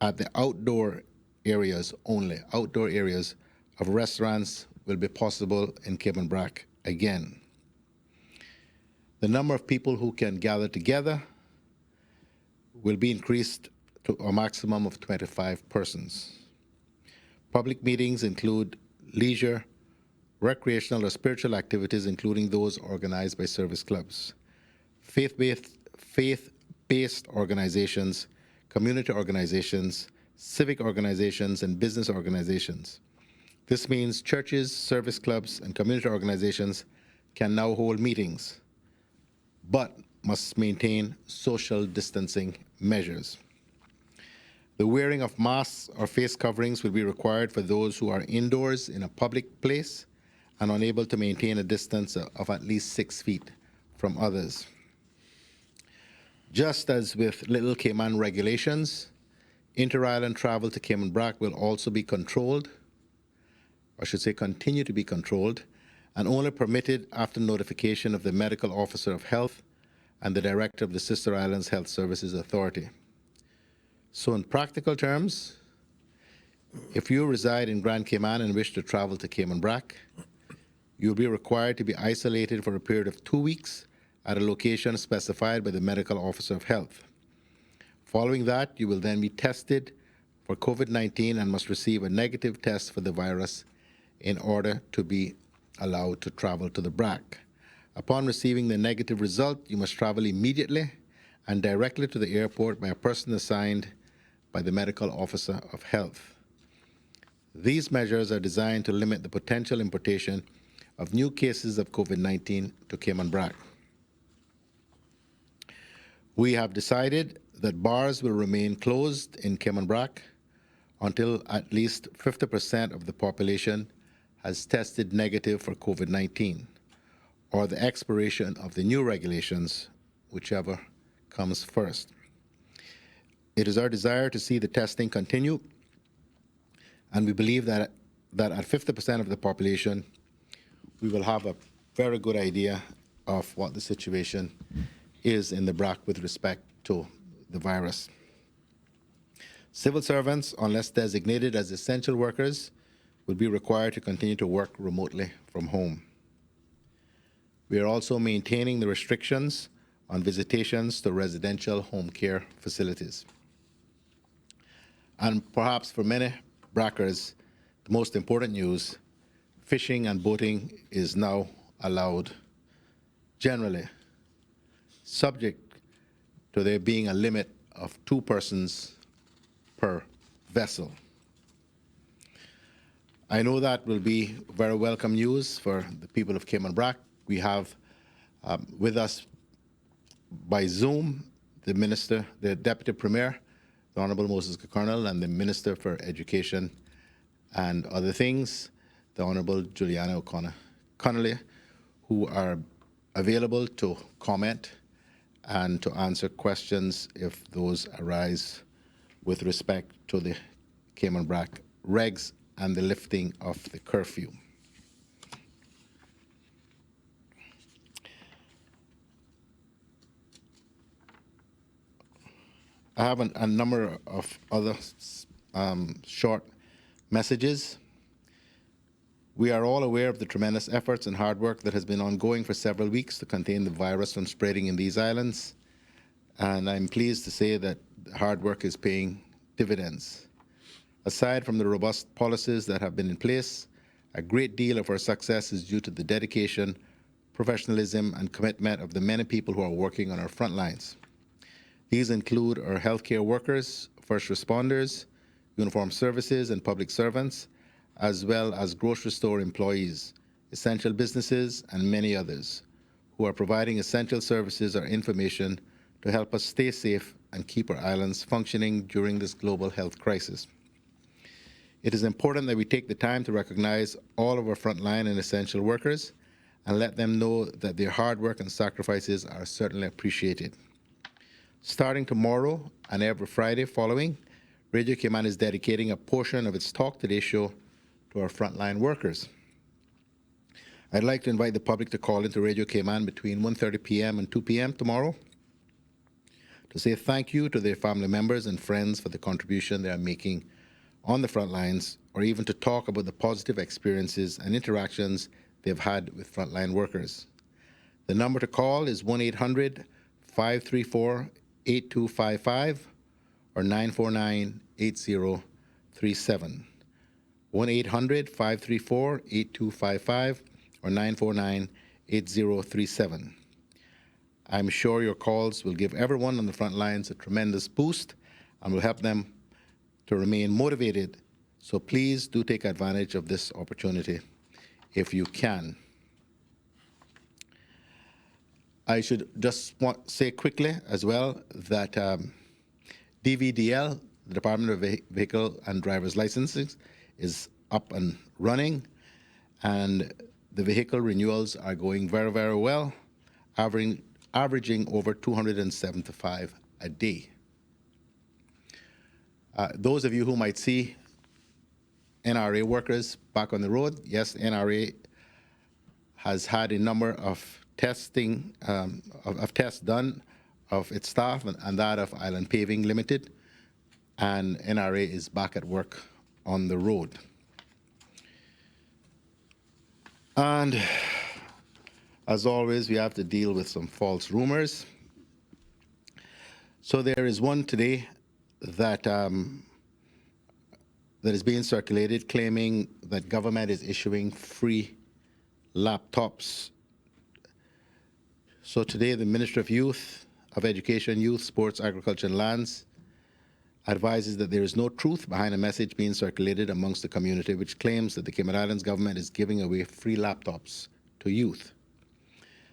at the outdoor areas only, outdoor areas of restaurants will be possible in Cayman Brac again. The number of people who can gather together will be increased to a maximum of 25 persons. Public meetings include leisure, recreational or spiritual activities, including those organized by service clubs, faith-based organizations, community organizations, civic organizations, and business organizations. This means churches, service clubs, and community organizations can now hold meetings, but must maintain social distancing measures. The wearing of masks or face coverings will be required for those who are indoors in a public place and unable to maintain a distance of at least 6 feet from others. Just as with Little Cayman regulations, inter-island travel to Cayman Brac will also be controlled, or I should say continue to be controlled, and only permitted after notification of the medical officer of health and the director of the Sister Islands Health Services Authority. So in practical terms, if you reside in Grand Cayman and wish to travel to Cayman Brac, you'll be required to be isolated for a period of 2 weeks at a location specified by the medical officer of health. Following that, you will then be tested for COVID-19 and must receive a negative test for the virus in order to be allowed to travel to the BRAC. Upon receiving the negative result, you must travel immediately and directly to the airport by a person assigned by the medical officer of health. These measures are designed to limit the potential importation of new cases of COVID-19 to Cayman Brac. We have decided that bars will remain closed in Cayman Brac until at least 50% of the population has tested negative for COVID-19, or the expiration of the new regulations, whichever comes first. It is our desire to see the testing continue, and we believe that at 50% of the population, we will have a very good idea of what the situation is in the BRAC with respect to the virus. Civil servants, unless designated as essential workers, will be required to continue to work remotely from home. We are also maintaining the restrictions on visitations to residential home care facilities. And perhaps for many Brackers, the most important news, fishing and boating is now allowed generally, subject to there being a limit of 2 persons per vessel. I know that will be very welcome news for the people of Cayman Brac. We have with us by Zoom the Minister, the Deputy Premier, the Honourable Moses Kirkconnell, and the Minister for Education and other things, the Honourable Juliana O'Connelly, who are available to comment and to answer questions if those arise with respect to the Cayman Brac regs and the lifting of the curfew. I have a number of other short messages. We are all aware of the tremendous efforts and hard work that has been ongoing for several weeks to contain the virus from spreading in these islands, and I'm pleased to say that hard work is paying dividends. Aside from the robust policies that have been in place, a great deal of our success is due to the dedication, professionalism, and commitment of the many people who are working on our front lines. These include our healthcare workers, first responders, uniformed services and public servants, as well as grocery store employees, essential businesses, and many others who are providing essential services or information to help us stay safe and keep our islands functioning during this global health crisis. It is important that we take the time to recognize all of our frontline and essential workers and let them know that their hard work and sacrifices are certainly appreciated. Starting tomorrow and every Friday following, Radio Cayman is dedicating a portion of its Talk Today show to our frontline workers. I'd like to invite the public to call into Radio Cayman between 1:30 p.m. and 2 p.m. tomorrow to say thank you to their family members and friends for the contribution they are making on the front lines, or even to talk about the positive experiences and interactions they've had with frontline workers. The number to call is 1-800-534-8255 or 949-8037. 1-800-534-8255 or 949-8037. I'm sure your calls will give everyone on the front lines a tremendous boost and will help them to remain motivated. So please do take advantage of this opportunity if you can. I should just say quickly as well that DVDL, the Department of Vehicle and Driver's Licenses, is up and running, and the vehicle renewals are going very, very well, averaging over 275 a day. Those of you who might see NRA workers back on the road, yes, NRA has had a number of testing of tests done of its staff and that of Island Paving Limited, and NRA is back at work on the road. And as always, we have to deal with some false rumors. So there is one today that that is being circulated claiming that government is issuing free laptops. So today, the Minister of Education, Youth, Sports, Agriculture and Lands advises that there is no truth behind a message being circulated amongst the community which claims that the Cayman Islands government is giving away free laptops to youth.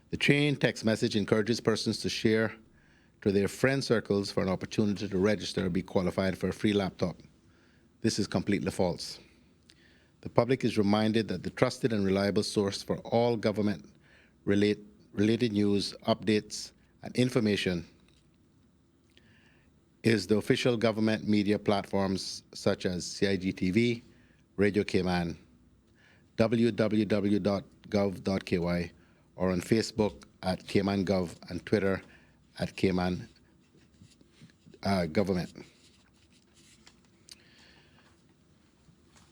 The chain text message encourages persons to share to their friend circles for an opportunity to register or be qualified for a free laptop. This is completely false. The public is reminded that the trusted and reliable source for all government-related news, updates, and information is the official government media platforms such as CIGTV, Radio Cayman, www.gov.ky, or on Facebook at Cayman Gov and Twitter at Cayman Government.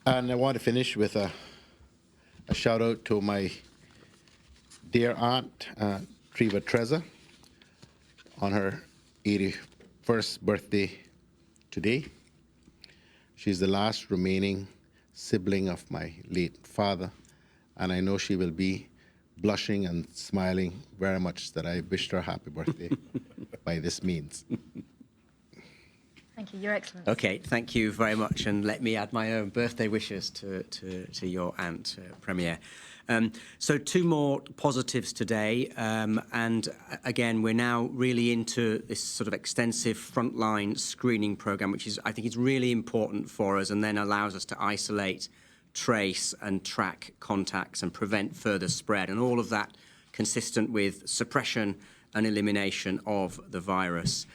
And I want to finish with a shout out to my dear aunt, Treva Trezza, on her 81st birthday today. She's the last remaining sibling of my late father, and I know she will be blushing and smiling very much that I wished her a happy birthday by this means. Thank you, Your Excellency. Okay, thank you very much, and let me add my own birthday wishes to your aunt, Premier. So two more positives today, and again, we're now really into this sort of extensive frontline screening program, which is, I think, is really important for us, and then allows us to isolate, trace, and track contacts and prevent further spread, and all of that consistent with suppression and elimination of the virus.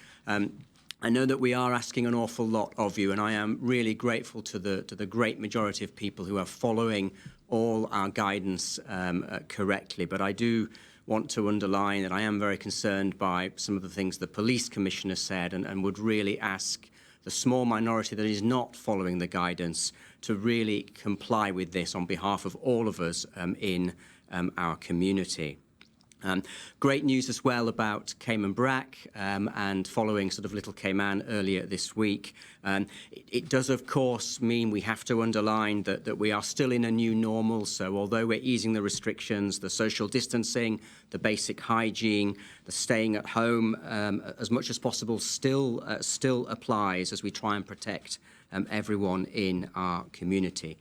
I know that we are asking an awful lot of you, and I am really grateful to the great majority of people who are following all our guidance correctly. But I do want to underline that I am very concerned by some of the things the Police Commissioner said, and would really ask the small minority that is not following the guidance to really comply with this on behalf of all of us in our community. Great news as well about Cayman Brac and following sort of Little Cayman earlier this week. It does, of course, mean we have to underline that we are still in a new normal. So although we're easing the restrictions, the social distancing, the basic hygiene, the staying at home as much as possible still applies as we try and protect everyone in our community.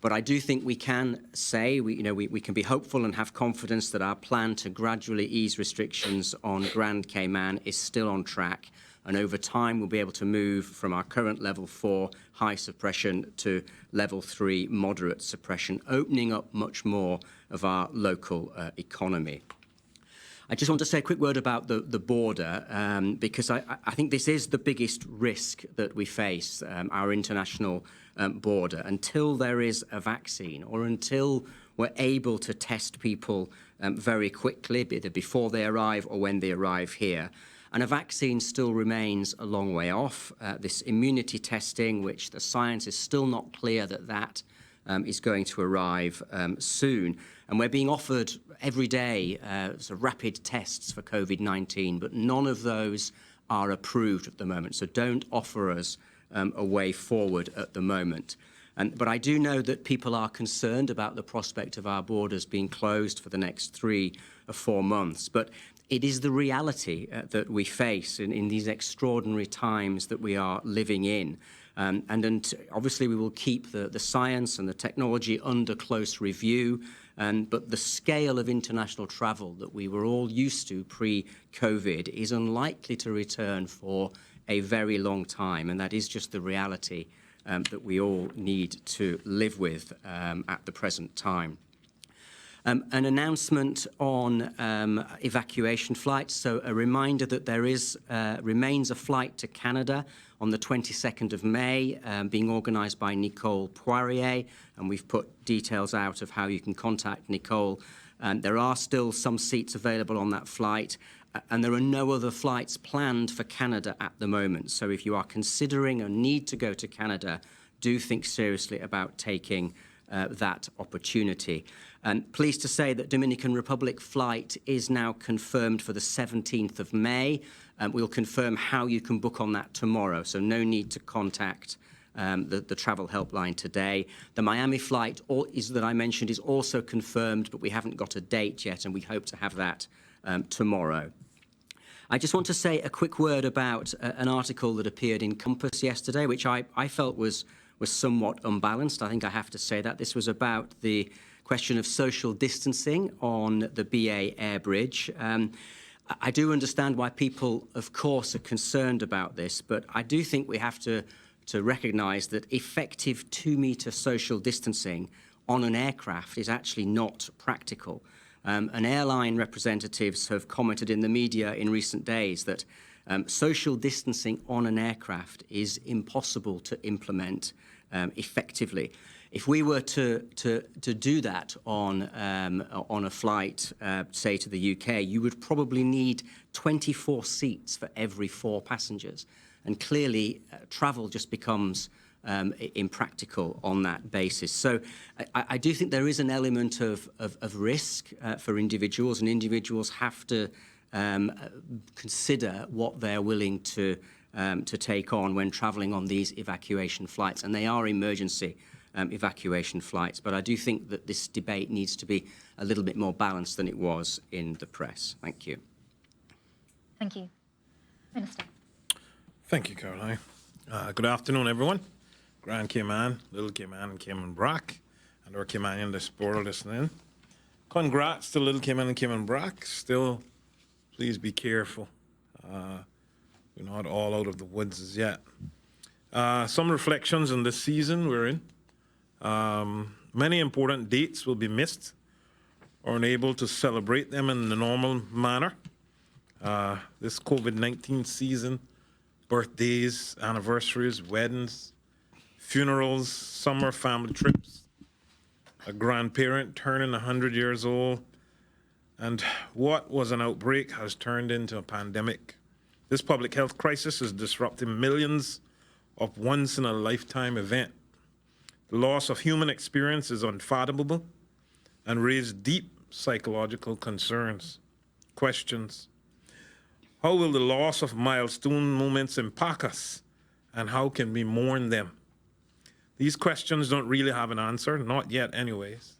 But I do think we can say, we can be hopeful and have confidence that our plan to gradually ease restrictions on Grand Cayman is still on track. And over time, we'll be able to move from our current level 4 high suppression to level 3 moderate suppression, opening up much more of our local economy. I just want to say a quick word about the border, because I think this is the biggest risk that we face, our international border. Until there is a vaccine, or until we're able to test people very quickly, either before they arrive or when they arrive here. And a vaccine still remains a long way off. This immunity testing, which the science is still not clear that is going to arrive soon. And we're being offered every day sort of rapid tests for COVID-19, but none of those are approved at the moment. So don't offer us a way forward at the moment. But I do know that people are concerned about the prospect of our borders being closed for the next 3 or 4 months. But it is the reality that we face in these extraordinary times that we are living in. And obviously, we will keep the science and the technology under close review. But the scale of international travel that we were all used to pre-COVID is unlikely to return for a very long time. And that is just the reality that we all need to live with at the present time. An announcement on evacuation flights. So a reminder that there remains a flight to Canada on the 22nd of May, being organised by Nicole Poirier, and we've put details out of how you can contact Nicole There are still some seats available on that flight, and there are no other flights planned for Canada at the moment. So if you are considering or need to go to Canada, do think seriously about taking that opportunity. Pleased to say that Dominican Republic flight is now confirmed for the 17th of May. We'll confirm how you can book on that tomorrow, so no need to contact the travel helpline today. The Miami flight that I mentioned is also confirmed, but we haven't got a date yet, and we hope to have that tomorrow. I just want to say a quick word about an article that appeared in Compass yesterday, which I felt was somewhat unbalanced. I think I have to say that. This was about the question of social distancing on the BA Air Bridge. I do understand why people, of course, are concerned about this, but I do think we have to recognise that effective 2-metre social distancing on an aircraft is actually not practical. And airline representatives have commented in the media in recent days that social distancing on an aircraft is impossible to implement effectively. If we were to do that on a flight, say to the UK, you would probably need 24 seats for every 4 passengers. And clearly, travel just becomes impractical on that basis. So I do think there is an element of risk for individuals, and individuals have to consider what they're willing to take on when travelling on these evacuation flights. And they are emergency evacuation flights. But I do think that this debate needs to be a little bit more balanced than it was in the press. Thank you. Thank you. Minister. Thank you, Caroline. Good afternoon, everyone. Grand Cayman, Little Cayman, and Cayman Brac, and our Caymanian diaspora listening. Congrats to Little Cayman and Cayman Brac. Still, please be careful. We're not all out of the woods as yet. Some reflections on this season we're in. Many important dates will be missed or unable to celebrate them in the normal manner. This COVID-19 season, birthdays, anniversaries, weddings, funerals, summer family trips, a grandparent turning 100 years old, and what was an outbreak has turned into a pandemic. This public health crisis is disrupting millions of once-in-a-lifetime events. The loss of human experience is unfathomable and raises deep psychological concerns, questions. How will the loss of milestone moments impact us, and how can we mourn them? These questions don't really have an answer, not yet anyways.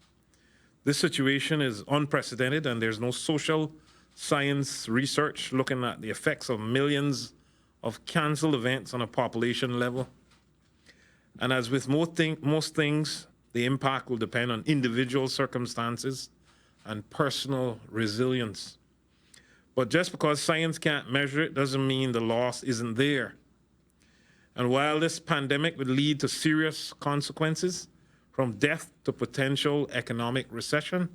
This situation is unprecedented, and there's no social science research looking at the effects of millions of canceled events on a population level. And as with most things, the impact will depend on individual circumstances and personal resilience. But just because science can't measure it doesn't mean the loss isn't there. And while this pandemic would lead to serious consequences, from death to potential economic recession,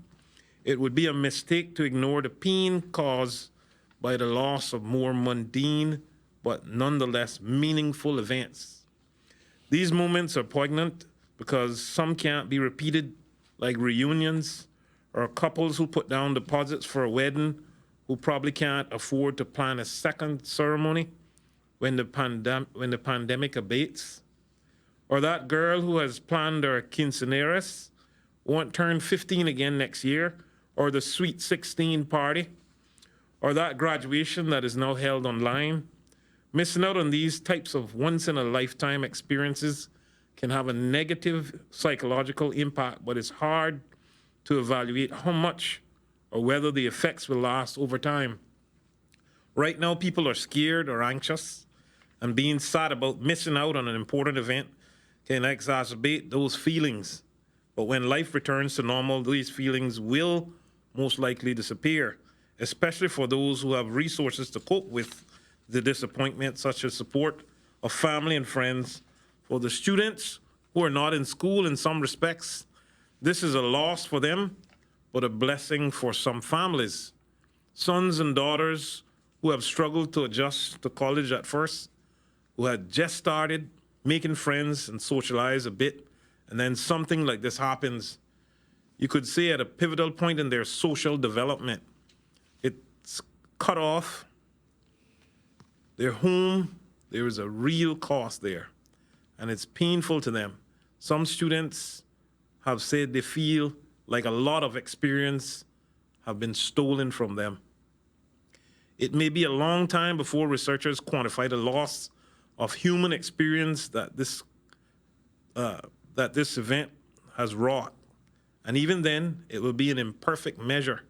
it would be a mistake to ignore the pain caused by the loss of more mundane but nonetheless meaningful events. These moments are poignant because some can't be repeated, like reunions or couples who put down deposits for a wedding who probably can't afford to plan a second ceremony when the pandemic abates, or that girl who has planned her quinceañeras won't turn 15 again next year, or the sweet 16 party, or that graduation that is now held online. Missing out on these types of once-in-a-lifetime experiences can have a negative psychological impact, but it's hard to evaluate how much or whether the effects will last over time. Right now, people are scared or anxious, and being sad about missing out on an important event can exacerbate those feelings. But when life returns to normal, these feelings will most likely disappear, especially for those who have resources to cope with the disappointment, such as support of family and friends. For the students who are not in school in some respects, this is a loss for them, but a blessing for some families. Sons and daughters who have struggled to adjust to college at first, who had just started making friends and socialize a bit, and then something like this happens. you could say, at a pivotal point in their social development. It's cut off their home. There is a real cost there, and it's painful to them. Some students have said they feel like a lot of experience have been stolen from them. It may be a long time before researchers quantify the loss of human experience that this event has wrought. And even then, it will be an imperfect measure.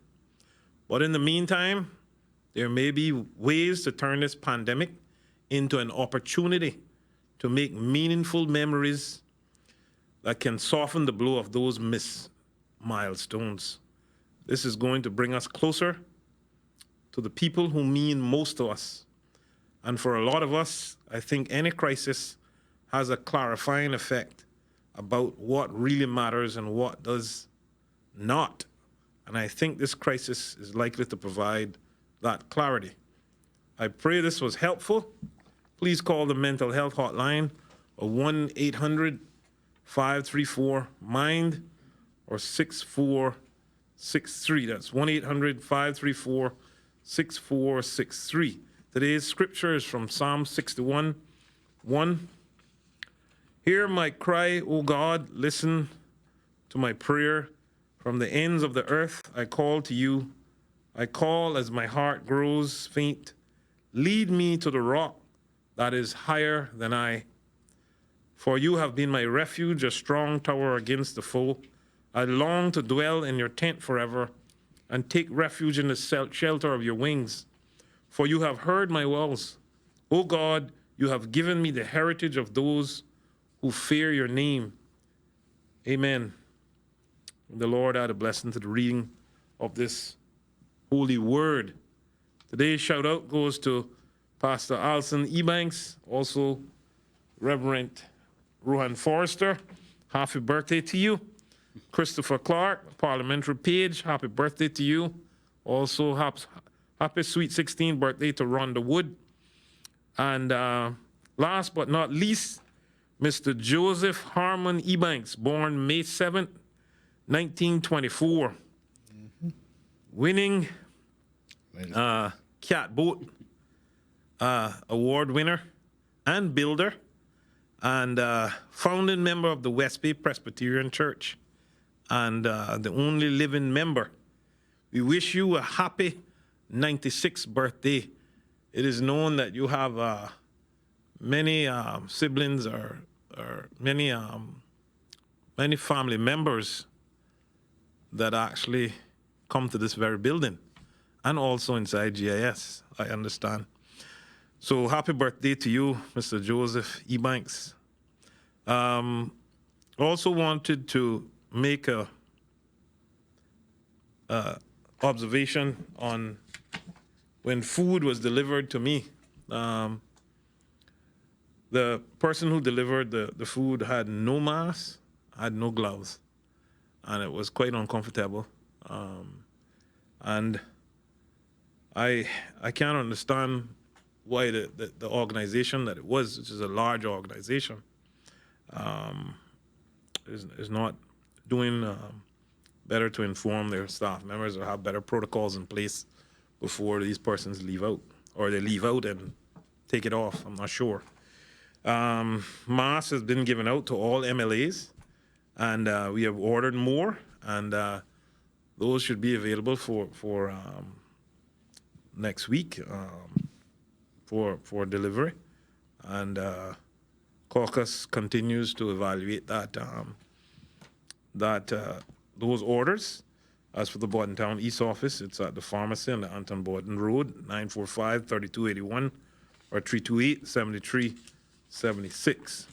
But in the meantime, there may be ways to turn this pandemic into an opportunity to make meaningful memories that can soften the blow of those missed milestones. This is going to bring us closer to the people who mean most to us. And for a lot of us, I think any crisis has a clarifying effect about what really matters and what does not. And I think this crisis is likely to provide that clarity. I pray this was helpful. Please call the mental health hotline of 1-800-534-MIND or 6463. That's 1-800-534-6463. Today's scripture is from Psalm 61:1. Hear my cry, O God, listen to my prayer. From the ends of the earth I call to you. I call as my heart grows faint. Lead me to the rock that is higher than I. For you have been my refuge, a strong tower against the foe. I long to dwell in your tent forever and take refuge in the shelter of your wings. For you have heard my woes. O God, you have given me the heritage of those who fear your name. Amen. The Lord add a blessing to the reading of this holy word. Today's shout out goes to Pastor Alison Ebanks, also Reverend Rohan Forrester. Happy birthday to you. Christopher Clark, Parliamentary Page, happy birthday to you. Also, happy sweet 16th birthday to Rhonda Wood. And last but not least, Mr. Joseph Harmon Ebanks, born May 7th, 1924. Winning Catboat Award winner and builder, and founding member of the West Bay Presbyterian Church, and the only living member. We wish you a happy 96th birthday. It is known that you have many siblings or many family members that actually come to this very building, and also inside GIS, I understand. So happy birthday to you, Mr. Joseph Ebanks. Also wanted to make a observation on when food was delivered to me. The person who delivered the food had no mask, had no gloves, and it was quite uncomfortable. And I can't understand why the organization that it was, which is a large organization, is not doing better to inform their staff members or have better protocols in place before these persons leave out, or they leave out and take it off. I'm not sure. Masks has been given out to all MLAs, and we have ordered more, and those should be available for next week for delivery. And Caucus continues to evaluate those orders. As for the Bordentown East office, it's at the pharmacy on the Anton Borden Road, 945-3281 or 328-7376.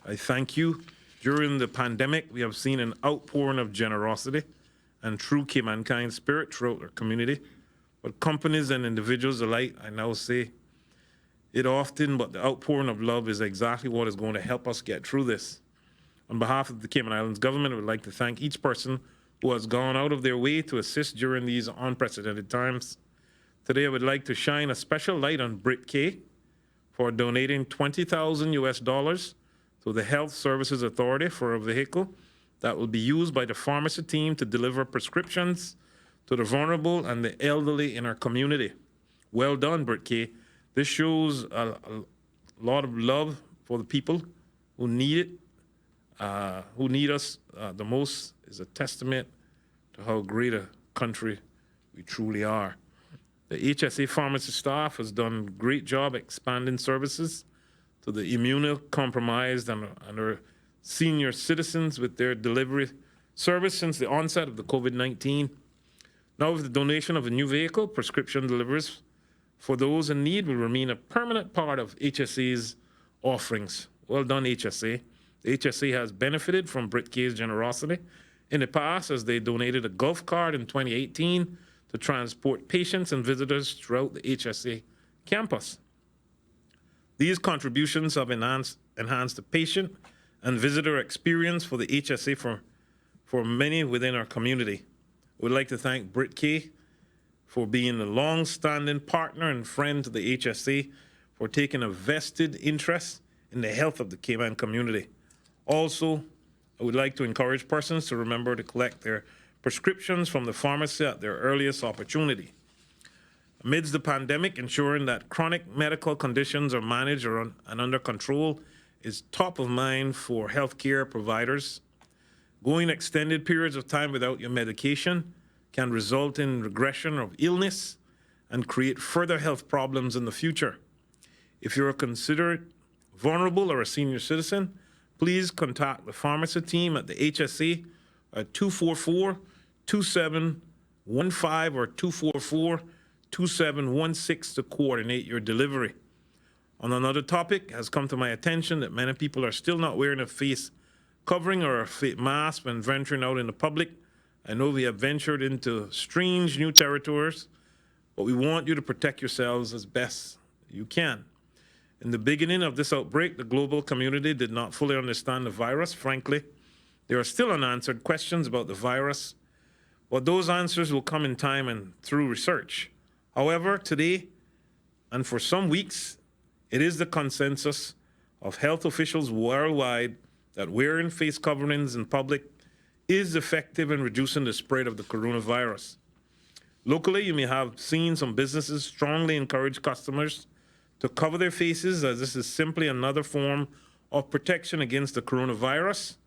I thank you. During the pandemic, we have seen an outpouring of generosity and true Caymankind spirit throughout our community. But companies and individuals alike, I now say it often, but the outpouring of love is exactly what is going to help us get through this. On behalf of the Cayman Islands government, I would like to thank each person who has gone out of their way to assist during these unprecedented times. Today, I would like to shine a special light on Brit K for donating $20,000 US to the Health Services Authority for a vehicle that will be used by the pharmacy team to deliver prescriptions to the vulnerable and the elderly in our community. Well done, Britt Kay. This shows a lot of love for the people who need it, who need us the most. Is a testament to how great a country we truly are. The HSA pharmacy staff has done a great job expanding services to the immunocompromised and our senior citizens with their delivery service since the onset of the COVID-19. Now with the donation of a new vehicle, prescription deliveries for those in need will remain a permanent part of HSA's offerings. Well done, HSA. The HSA has benefited from Britt Kay's generosity in the past as they donated a Gulf card in 2018 to transport patients and visitors throughout the HSA campus. These contributions have enhanced the patient and visitor experience for the HSA for many within our community. We'd like to thank Britt Kay for being a long-standing partner and friend to the HSA, for taking a vested interest in the health of the Cayman community. Also, I would like to encourage persons to remember to collect their prescriptions from the pharmacy at their earliest opportunity. Amidst the pandemic, ensuring that chronic medical conditions are managed and under control is top of mind for healthcare providers. Going extended periods of time without your medication can result in regression of illness and create further health problems in the future. If you're considered vulnerable or a senior citizen, please contact the pharmacy team at the HSA at 244-2715 or 244-2716 to coordinate your delivery. On another topic, it has come to my attention that many people are still not wearing a face covering or a mask when venturing out in the public. I know we have ventured into strange new territories, but we want you to protect yourselves as best you can. In the beginning of this outbreak, the global community did not fully understand the virus. Frankly, there are still unanswered questions about the virus, but those answers will come in time and through research. However, today, and for some weeks, it is the consensus of health officials worldwide that wearing face coverings in public is effective in reducing the spread of the coronavirus. Locally, you may have seen some businesses strongly encourage customers to cover their faces, as this is simply another form of protection against the coronavirus.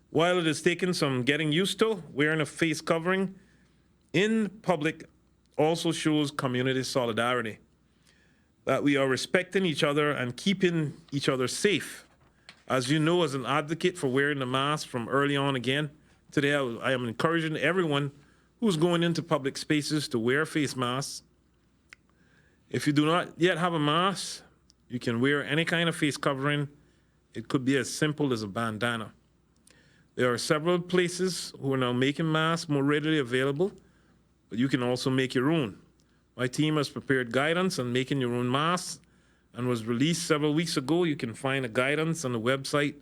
While it has taken some getting used to, wearing a face covering in public also shows community solidarity, that we are respecting each other and keeping each other safe. As you know, as an advocate for wearing the mask from early on again, today I am encouraging everyone who's going into public spaces to wear face masks. If you do not yet have a mask, you can wear any kind of face covering. It could be as simple as a bandana. There are several places who are now making masks more readily available, but you can also make your own. My team has prepared guidance on making your own masks and was released several weeks ago. You can find a guidance on the website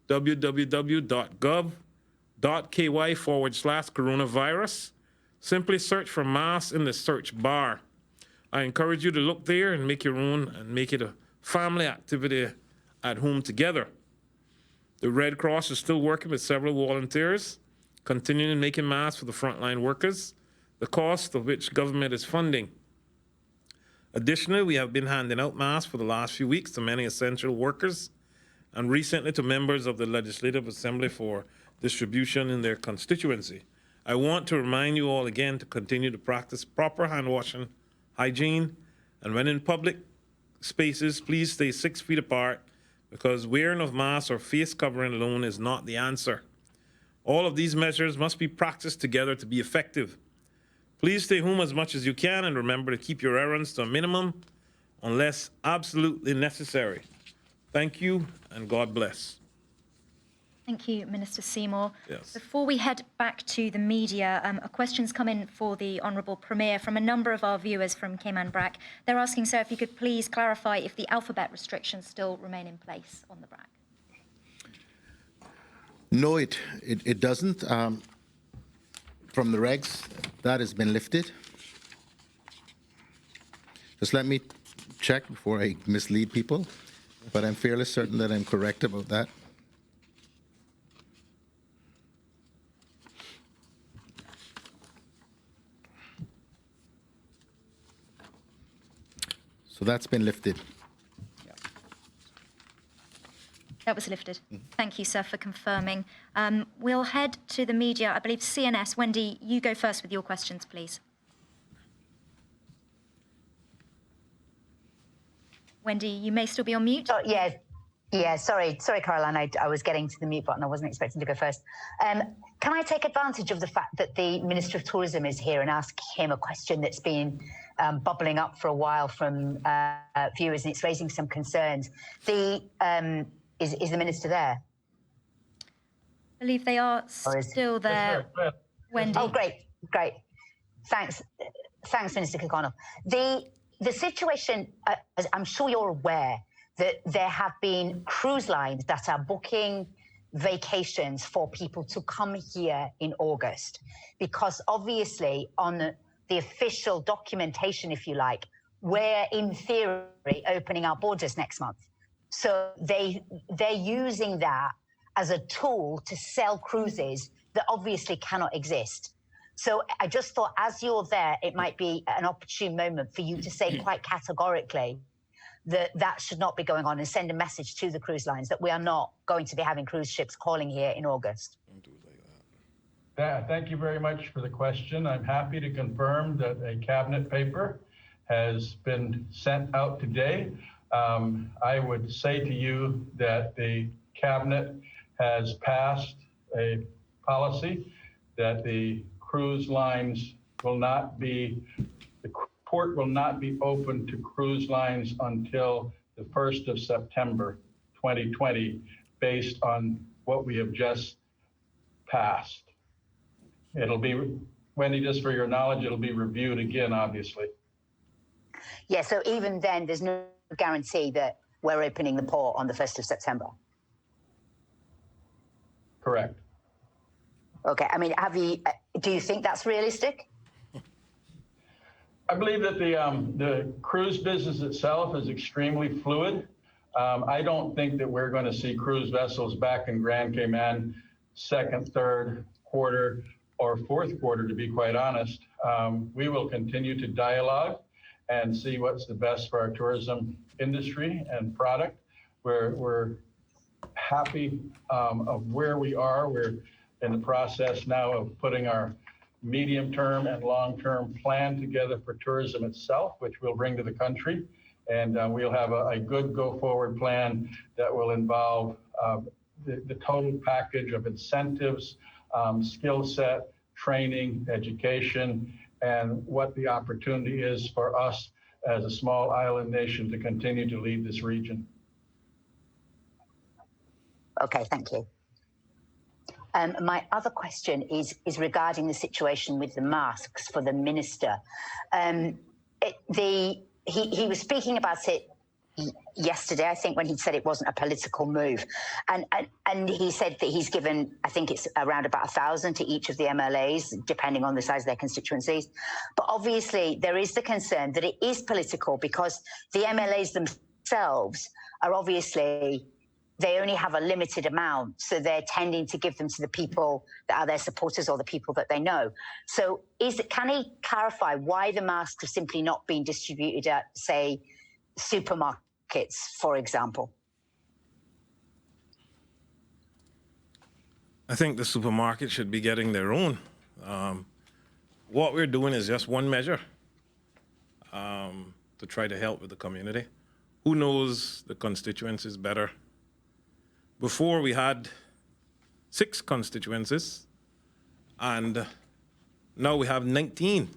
www.gov.ky/coronavirus. Simply search for masks in the search bar. I encourage you to look there and make your own and make it a family activity at home together. The Red Cross is still working with several volunteers, continuing making masks for the frontline workers, the cost of which government is funding. Additionally, we have been handing out masks for the last few weeks to many essential workers and recently to members of the Legislative Assembly for distribution in their constituency. I want to remind you all again to continue to practice proper hand washing, hygiene, and when in public spaces, please stay 6 feet apart, because wearing of masks or face covering alone is not the answer. All of these measures must be practiced together to be effective. Please stay home as much as you can and remember to keep your errands to a minimum unless absolutely necessary. Thank you and God bless. Thank you, Minister Seymour. Yes. Before we head back to the media, a question's come in for the Honourable Premier from a number of our viewers from Cayman Brac. They're asking, sir, if you could please clarify if the alphabet restrictions still remain in place on the Brac. No, it doesn't. From the regs, that has been lifted. Just let me check before I mislead people, but I'm fairly certain that I'm correct about that. So that's been lifted. That was lifted. Thank you, sir, for confirming. We'll head to the media. I believe CNS. Wendy, you go first with your questions, please. Wendy, you may still be on mute. Oh, yeah. Sorry, Caroline. I was getting to the mute button. I wasn't expecting to go first. Can I take advantage of the fact that the Minister of Tourism is here and ask him a question that's been bubbling up for a while from viewers, and it's raising some concerns. Is the Minister there? I believe they are still there, Wendy. Oh, great. Thanks, Minister Kirkconnell. The situation, as I'm sure you're aware, that there have been cruise lines that are booking vacations for people to come here in August, because obviously on the official documentation, if you like, we're in theory opening our borders next month. So they're using that as a tool to sell cruises that obviously cannot exist. So I just thought, as you're there, it might be an opportune moment for you to say quite categorically that that should not be going on, and send a message to the cruise lines that we are not going to be having cruise ships calling here in August. Thank you very much for the question. I'm happy to confirm that a cabinet paper has been sent out today. I would say to you that the cabinet has passed a policy that the cruise lines will not be, the port will not be open to cruise lines until the 1st of September 2020, based on what we have just passed. It'll be, Wendy, just for your knowledge, it'll be reviewed again, obviously. Yeah, so even then, there's no guarantee that we're opening the port on the 1st of September. Correct. Okay, I mean, do you think that's realistic? I believe that the cruise business itself is extremely fluid. I don't think that we're going to see cruise vessels back in Grand Cayman second, third quarter, or fourth quarter, to be quite honest. We will continue to dialogue and see what's the best for our tourism industry and product. We're happy of where we are. We're in the process now of putting our medium-term and long-term plan together for tourism itself, which we'll bring to the country. And we'll have a good go-forward plan that will involve the total package of incentives, skill set, training, education, and what the opportunity is for us as a small island nation to continue to lead this region. Okay, thank you. My other question is regarding the situation with the masks for the minister. He was speaking about it yesterday, I think, when he said it wasn't a political move. And he said that he's given, I think it's around about 1,000 to each of the MLAs, depending on the size of their constituencies. But obviously, there is the concern that it is political, because the MLAs themselves are obviously, they only have a limited amount, so they're tending to give them to the people that are their supporters or the people that they know. So can he clarify why the masks have simply not been distributed at, say, supermarkets, for example? I think the supermarket should be getting their own. What we're doing is just one measure to try to help with the community. Who knows the constituencies better? Before, we had 6 constituencies, and now we have 19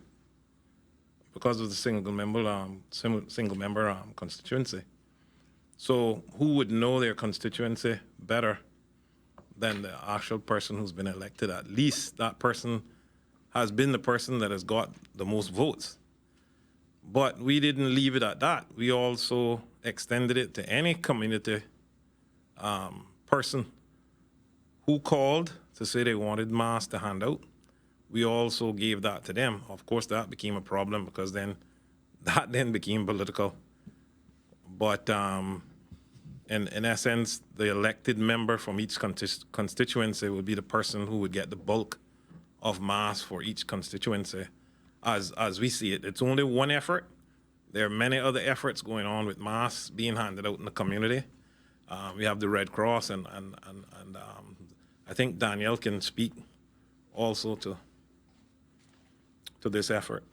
because of the single member constituency. So who would know their constituency better than the actual person who's been elected? At least that person has been the person that has got the most votes. But we didn't leave it at that. We also extended it to any community person who called to say they wanted masks to hand out. We also gave that to them. Of course, that became a problem, because that then became political. But in essence, the elected member from each constituency would be the person who would get the bulk of masks for each constituency. As we see it, it's only one effort. There are many other efforts going on with masks being handed out in the community. We have the Red Cross, and I think Danielle can speak also to this effort.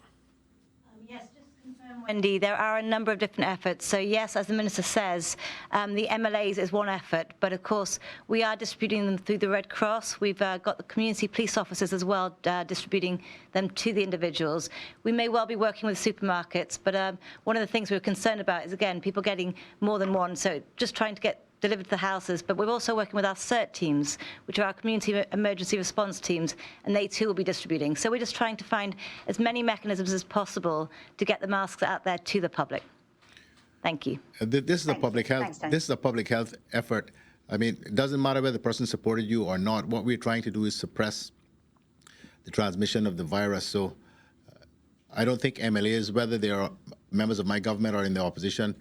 Yes, just to confirm, Wendy, there are a number of different efforts. So yes, as the Minister says, the MLAs is one effort, but of course we are distributing them through the Red Cross. We've got the community police officers as well distributing them to the individuals. We may well be working with supermarkets, but one of the things we're concerned about is, again, people getting more than one, so just trying to get delivered to the houses, but we're also working with our CERT teams, which are our community emergency response teams, and they too will be distributing. So we're just trying to find as many mechanisms as possible to get the masks out there to the public. Thank you. This is a public health. Thanks, Dan. This is a public health effort. I mean, it doesn't matter whether the person supported you or not. What we're trying to do is suppress the transmission of the virus. So I don't think MLAs, whether they are members of my government or in the opposition,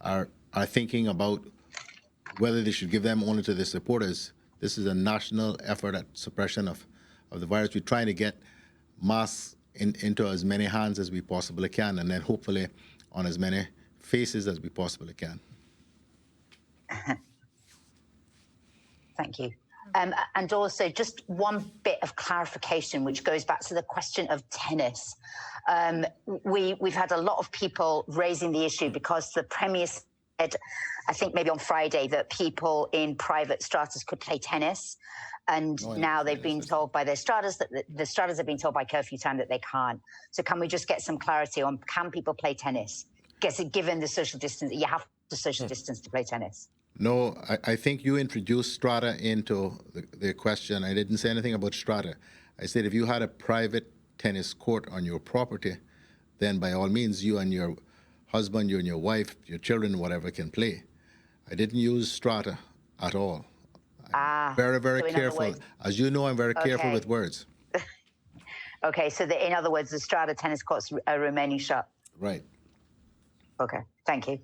are thinking about whether they should give them only to their supporters. This is a national effort at suppression of the virus. We're trying to get masks into as many hands as we possibly can, and then hopefully on as many faces as we possibly can. Thank you. And also just one bit of clarification, which goes back to the question of tennis. We've had a lot of people raising the issue because the Premier said, I think maybe on Friday, that people in private stratas could play tennis. And now they've been told by their stratas that the stratas have been told by curfew time that they can't. So can we just get some clarity on, can people play tennis? Given the social distance, you have to social distance to play tennis. No, I think you introduced strata into the question. I didn't say anything about strata. I said if you had a private tennis court on your property, then by all means, you and your husband, you and your wife, your children, whatever, can play. I didn't use strata at all. Very, very so in careful. other words, As you know, I'm very careful with words. Okay, so in other words, the strata tennis courts are remaining shut. Right. Okay, thank you.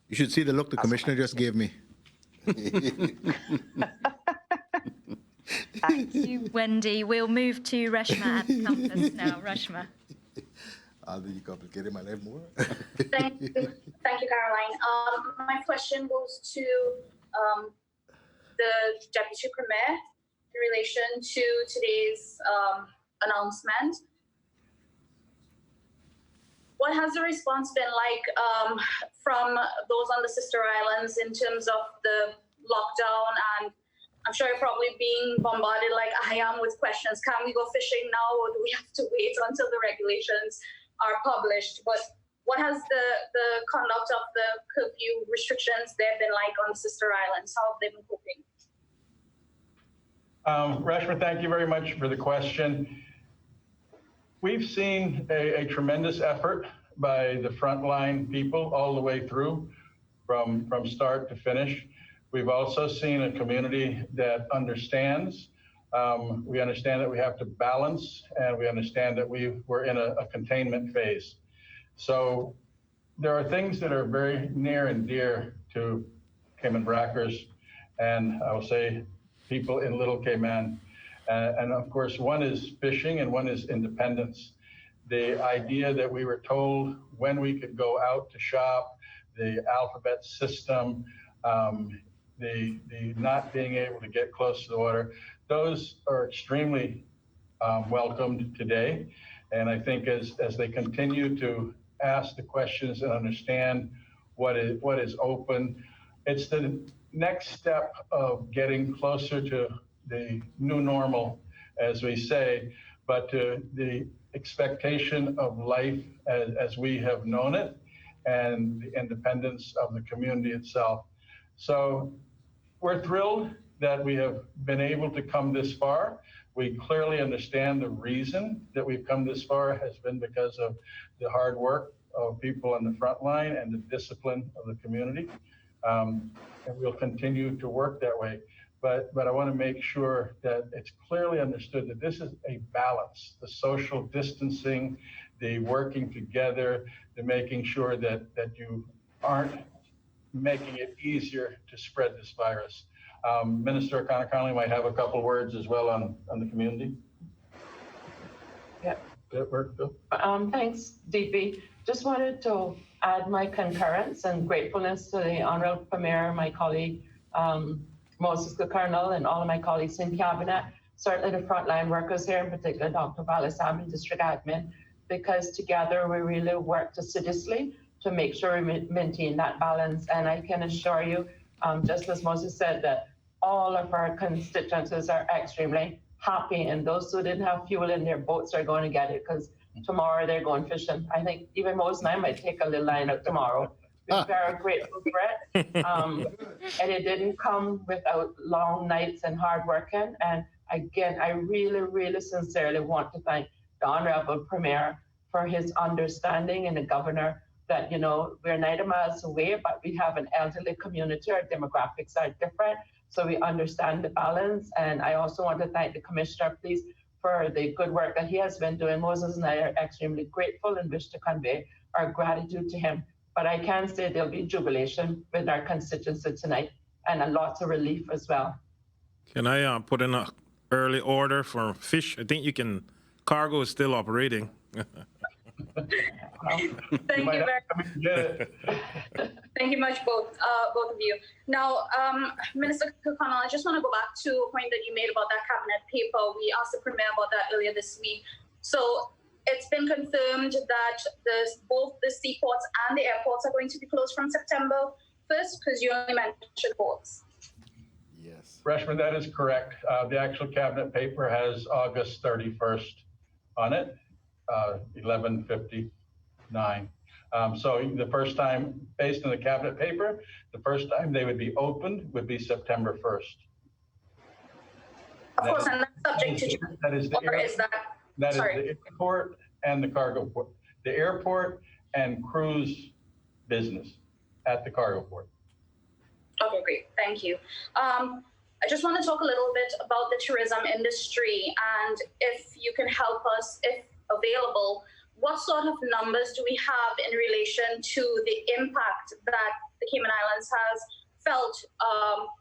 You should see the look the commissioner just gave me. Thank you, Wendy. We'll move to Reshma at the campus now. Reshma. I'll be complicating my life more. Thank you, Caroline. My question goes to the Deputy Premier in relation to today's announcement. What has the response been like from those on the sister islands in terms of the lockdown? And I'm sure you're probably being bombarded like I am with questions. Can we go fishing now, or do we have to wait until the regulations are published? But what has the conduct of the curfew restrictions there been like on the sister islands? How have they been coping? Reshma, thank you very much for the question. We've seen a tremendous effort by the frontline people all the way through from start to finish. We've also seen a community that understands. We understand that we have to balance, and we understand that we're in a containment phase. So there are things that are very near and dear to Cayman Brackers, and I will say people in Little Cayman. And of course, one is fishing and one is independence. The idea that we were told when we could go out to shop, the alphabet system, the not being able to get close to the water, those are extremely welcomed today. And I think as they continue to ask the questions and understand what is open, it's the next step of getting closer to the new normal, as we say, but to the expectation of life as we have known it, and the independence of the community itself. So we're thrilled that we have been able to come this far. We clearly understand the reason that we've come this far has been because of the hard work of people on the front line and the discipline of the community. And we'll continue to work that way. But I want to make sure that it's clearly understood that this is a balance, the social distancing, the working together, the making sure that you aren't making it easier to spread this virus. Minister O'Connor-Connolly might have a couple words as well on the community. Yeah. That work, Bill? Thanks, DP. Just wanted to add my concurrence and gratefulness to the Honourable Premier, my colleague Moses Colonel, and all of my colleagues in Cabinet, certainly the frontline workers here, in particular Dr. Balasam and District Admin, because together we really worked assiduously to make sure we maintain that balance. And I can assure you, just as Moses said, that all of our constituencies are extremely happy, and those who didn't have fuel in their boats are going to get it, because tomorrow they're going fishing. I think even Moses and I might take a little line out tomorrow. We're very grateful for it. And it didn't come without long nights and hard working. And again, I really, really sincerely want to thank the Honourable Premier for his understanding, and the Governor that, you know, we're 90 miles away, but we have an elderly community. Our demographics are different, so we understand the balance. And I also want to thank the Commissioner, please, for the good work that he has been doing. Moses and I are extremely grateful and wish to convey our gratitude to him. But I can say there'll be jubilation with our constituency tonight, and a lot of relief as well. Can I put in an early order for fish? I think you can. Cargo is still operating. Thank you Thank you much, both of you. Now, Minister O'Connell, I just want to go back to a point that you made about that cabinet paper. We asked the Premier about that earlier this week. So it's been confirmed that both the seaports and the airports are going to be closed from September 1st, because you only mentioned ports. Yes. Freshman, that is correct. The actual cabinet paper has August 31st on it, 11:59. So the first time, based on the cabinet paper, the first time they would be opened would be September 1st. Of course, and that's subject to. That is the airport and the cargo port. The airport and cruise business at the cargo port. Okay, great. Thank you. I just want to talk a little bit about the tourism industry, and if you can help us, if available, what sort of numbers do we have in relation to the impact that the Cayman Islands has felt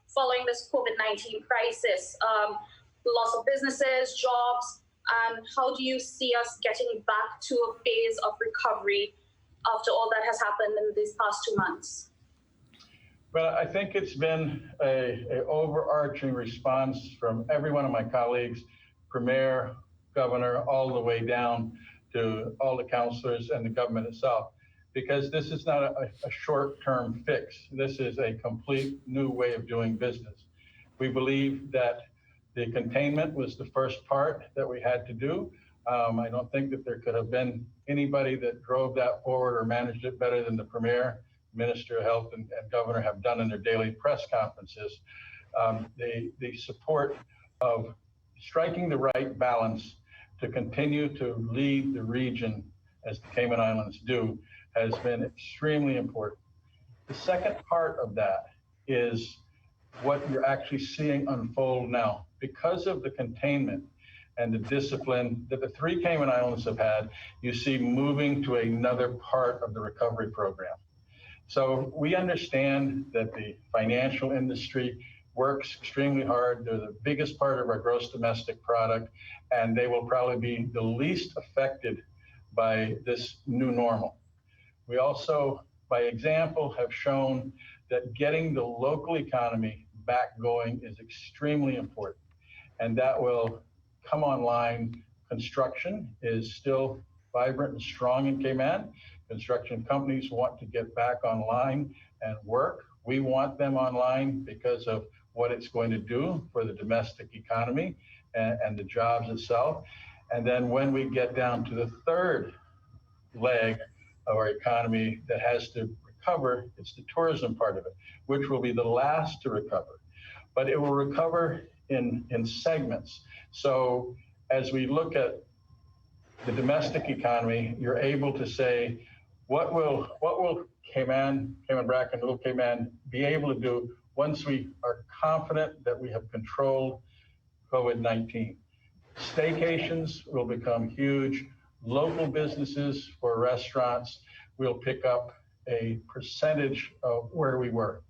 following this COVID-19 crisis? Loss of businesses, jobs, and how do you see us getting back to a phase of recovery after all that has happened in these past 2 months? Well, I think it's been a overarching response from every one of my colleagues, Premier, Governor, all the way down to all the councillors and the government itself, because this is not a short-term fix. This is a complete new way of doing business. We believe that the containment was the first part that we had to do. I don't think that there could have been anybody that drove that forward or managed it better than the Premier, Minister of Health, and Governor have done in their daily press conferences. The support of striking the right balance to continue to lead the region as the Cayman Islands do has been extremely important. The second part of that is what you're actually seeing unfold now. Because of the containment and the discipline that the 3 Cayman Islands have had, you see moving to another part of the recovery program. So we understand that the financial industry works extremely hard. They're the biggest part of our gross domestic product, and they will probably be the least affected by this new normal. We also, by example, have shown that getting the local economy back going is extremely important, and that will come online. Construction is still vibrant and strong in Cayman. Construction companies want to get back online and work. We want them online because of what it's going to do for the domestic economy and the jobs itself. And then when we get down to the third leg of our economy that has to recover, it's the tourism part of it, which will be the last to recover. But it will recover in segments. So as we look at the domestic economy, you're able to say, what will Cayman Brac and Little Cayman be able to do once we are confident that we have controlled COVID-19? Staycations will become huge. Local businesses for restaurants will pick up a percentage of where we were.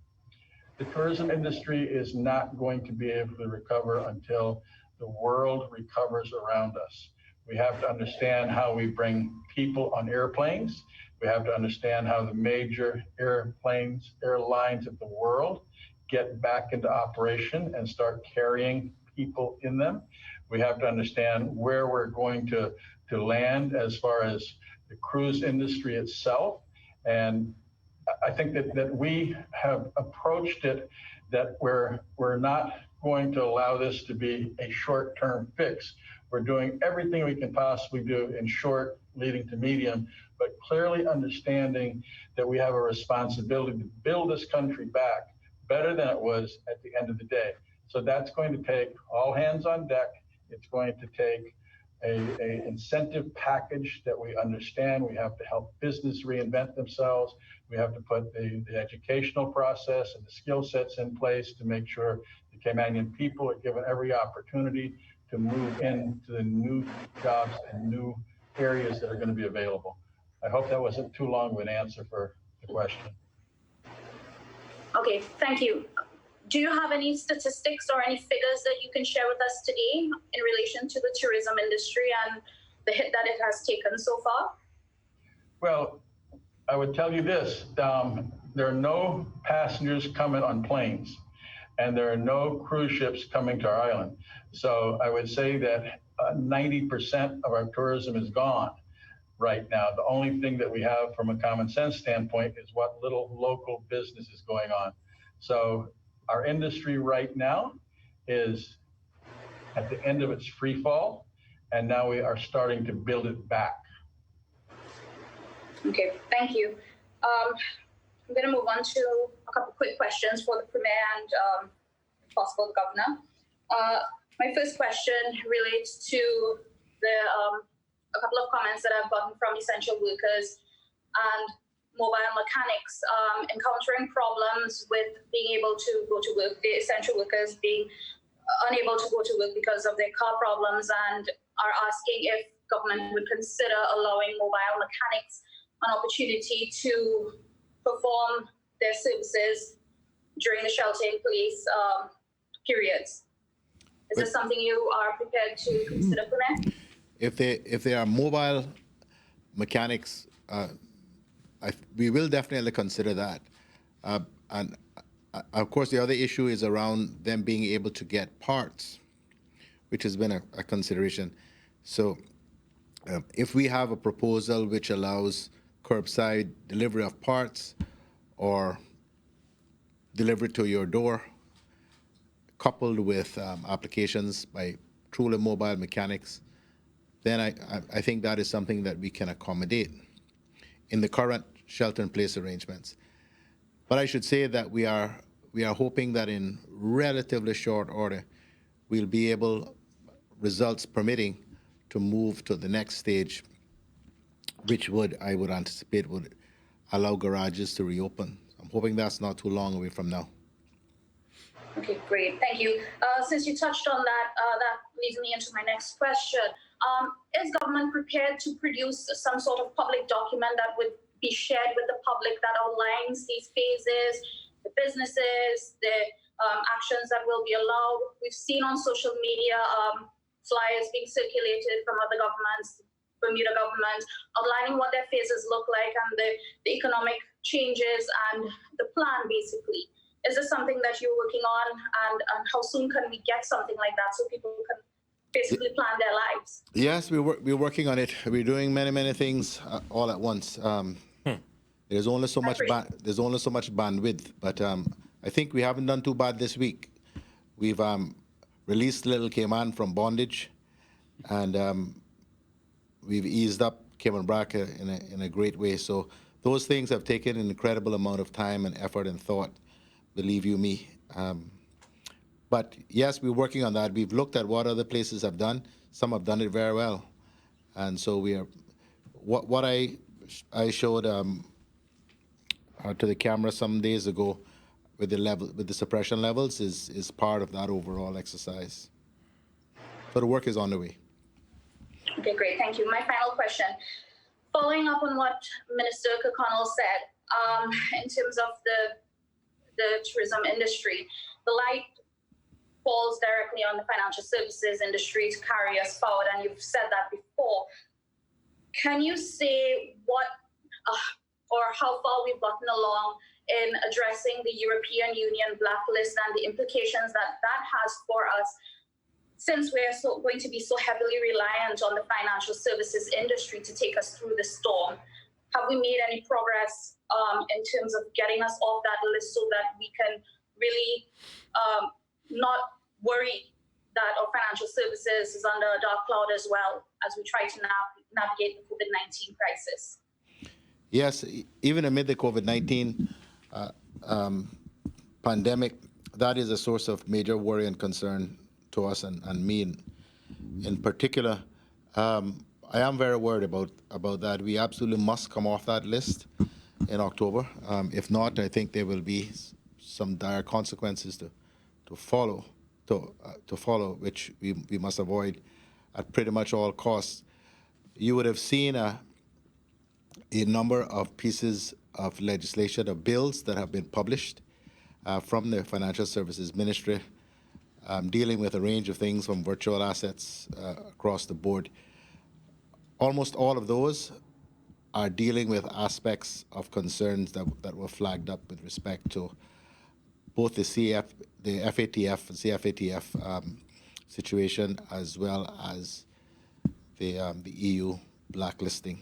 The tourism industry is not going to be able to recover until the world recovers around us. We have to understand how we bring people on airplanes. We have to understand how the major airlines of the world get back into operation and start carrying people in them. We have to understand where we're going to land as far as the cruise industry itself. And I think that we have approached it that we're not going to allow this to be a short-term fix. We're doing everything we can possibly do in short, leading to medium, but clearly understanding that we have a responsibility to build this country back better than it was at the end of the day. So that's going to take all hands on deck. It's going to take a incentive package that we understand. We have to help business reinvent themselves. We have to put the educational process and the skill sets in place to make sure the Caymanian people are given every opportunity to move into the new jobs and new areas that are going to be available. I hope that wasn't too long of an answer for the question. Okay, thank you. Do you have any statistics or any figures that you can share with us today in relation to the tourism industry and the hit that it has taken so far? Well, I would tell you this, there are no passengers coming on planes, and there are no cruise ships coming to our island. So I would say that 90% of our tourism is gone right now. The only thing that we have from a common sense standpoint is what little local business is going on. So our industry right now is at the end of its free fall, and now we are starting to build it back. Okay, thank you. I'm going to move on to a couple quick questions for the Premier and if possible, the Governor. My first question relates to a couple of comments that I've gotten from essential workers and mobile mechanics encountering problems with being able to go to work, the essential workers being unable to go to work because of their car problems, and are asking if government would consider allowing mobile mechanics an opportunity to perform their services during the shelter-in-place periods. Is this something you are prepared to consider, Premier? If they are mobile mechanics, we will definitely consider that. And of course, the other issue is around them being able to get parts, which has been a consideration. So if we have a proposal which allows curbside delivery of parts or delivery to your door, coupled with applications by truly mobile mechanics, then I think that is something that we can accommodate in the current shelter-in-place arrangements. But I should say that we are hoping that in relatively short order, we'll be able, results permitting, to move to the next stage, which I would anticipate would allow garages to reopen. I'm hoping that's not too long away from now. Okay, great, thank you. Since you touched on that, that leads me into my next question. Is government prepared to produce some sort of public document that would be shared with the public that outlines these phases, the businesses, the actions that will be allowed? We've seen on social media flyers being circulated from other governments, Bermuda government, outlining what their phases look like and the economic changes and the plan, basically. Is this something that you're working on, and how soon can we get something like that so people can basically plan their lives? Yes, we're working on it. We're doing many things all at once. There's only so much bandwidth, but I think we haven't done too bad this week. We've released Little Cayman from bondage, and we've eased up Cayman Braca in a great way. So those things have taken an incredible amount of time and effort and thought, believe you me. But yes, we're working on that. We've looked at what other places have done. Some have done it very well, and so we are. What I showed to the camera some days ago with the suppression levels is part of that overall exercise. So the work is on the way. Okay, great, thank you. My final question, following up on what Minister Kirkconnell said, in terms of the tourism industry, the light falls directly on the financial services industry to carry us forward, and you've said that before. Can you say what or how far we've gotten along in addressing the European Union blacklist and the implications that that has for us, since we're going to be so heavily reliant on the financial services industry to take us through the storm. Have we made any progress in terms of getting us off that list so that we can really not worry that our financial services is under a dark cloud as well as we try to navigate the COVID-19 crisis? Yes, even amid the COVID-19 pandemic, that is a source of major worry and concern to us and me in particular. I am very worried about that. We absolutely must come off that list in October. If not, I think there will be some dire consequences to follow, which we must avoid at pretty much all costs. You would have seen a number of pieces of legislation, of bills that have been published from the Financial Services Ministry, dealing with a range of things from virtual assets across the board. Almost all of those are dealing with aspects of concerns that were flagged up with respect to both the FATF and CFATF situation, as well as the EU blacklisting.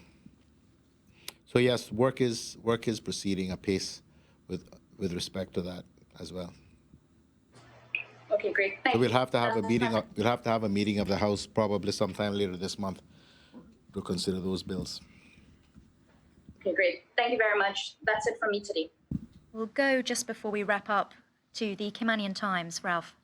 So yes, work is proceeding apace with respect to that as well. Okay, great. Thank So you. we'll have to have a meeting. We'll have to have a meeting of the House probably sometime later this month to consider those bills. Okay, great. Thank you very much. That's it from me today. We'll go just before we wrap up to the Kimanian Times. Ralph.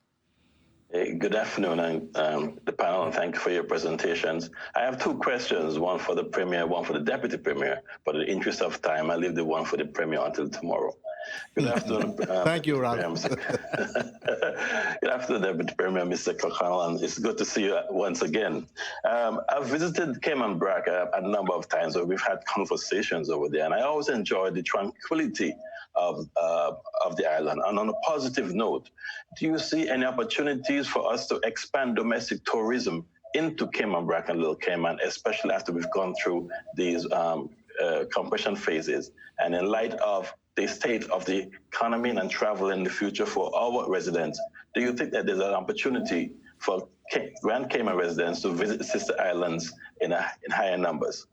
Good afternoon, and the panel, and thank you for your presentations. I have two questions, one for the Premier, one for the Deputy Premier. But in the interest of time, I leave the one for the Premier until tomorrow. Good afternoon. Thank you, Ralph. Good afternoon, Deputy Premier, Mr. O'Connell, and it's good to see you once again. I've visited Cayman Brac a number of times, where we've had conversations over there, and I always enjoyed the tranquility of the island. And on a positive note, do you see any opportunities for us to expand domestic tourism into Cayman Brac and Little Cayman, especially after we've gone through these compression phases? And in light of the state of the economy and travel in the future for our residents, do you think that there's an opportunity for Grand Cayman residents to visit sister islands in higher numbers?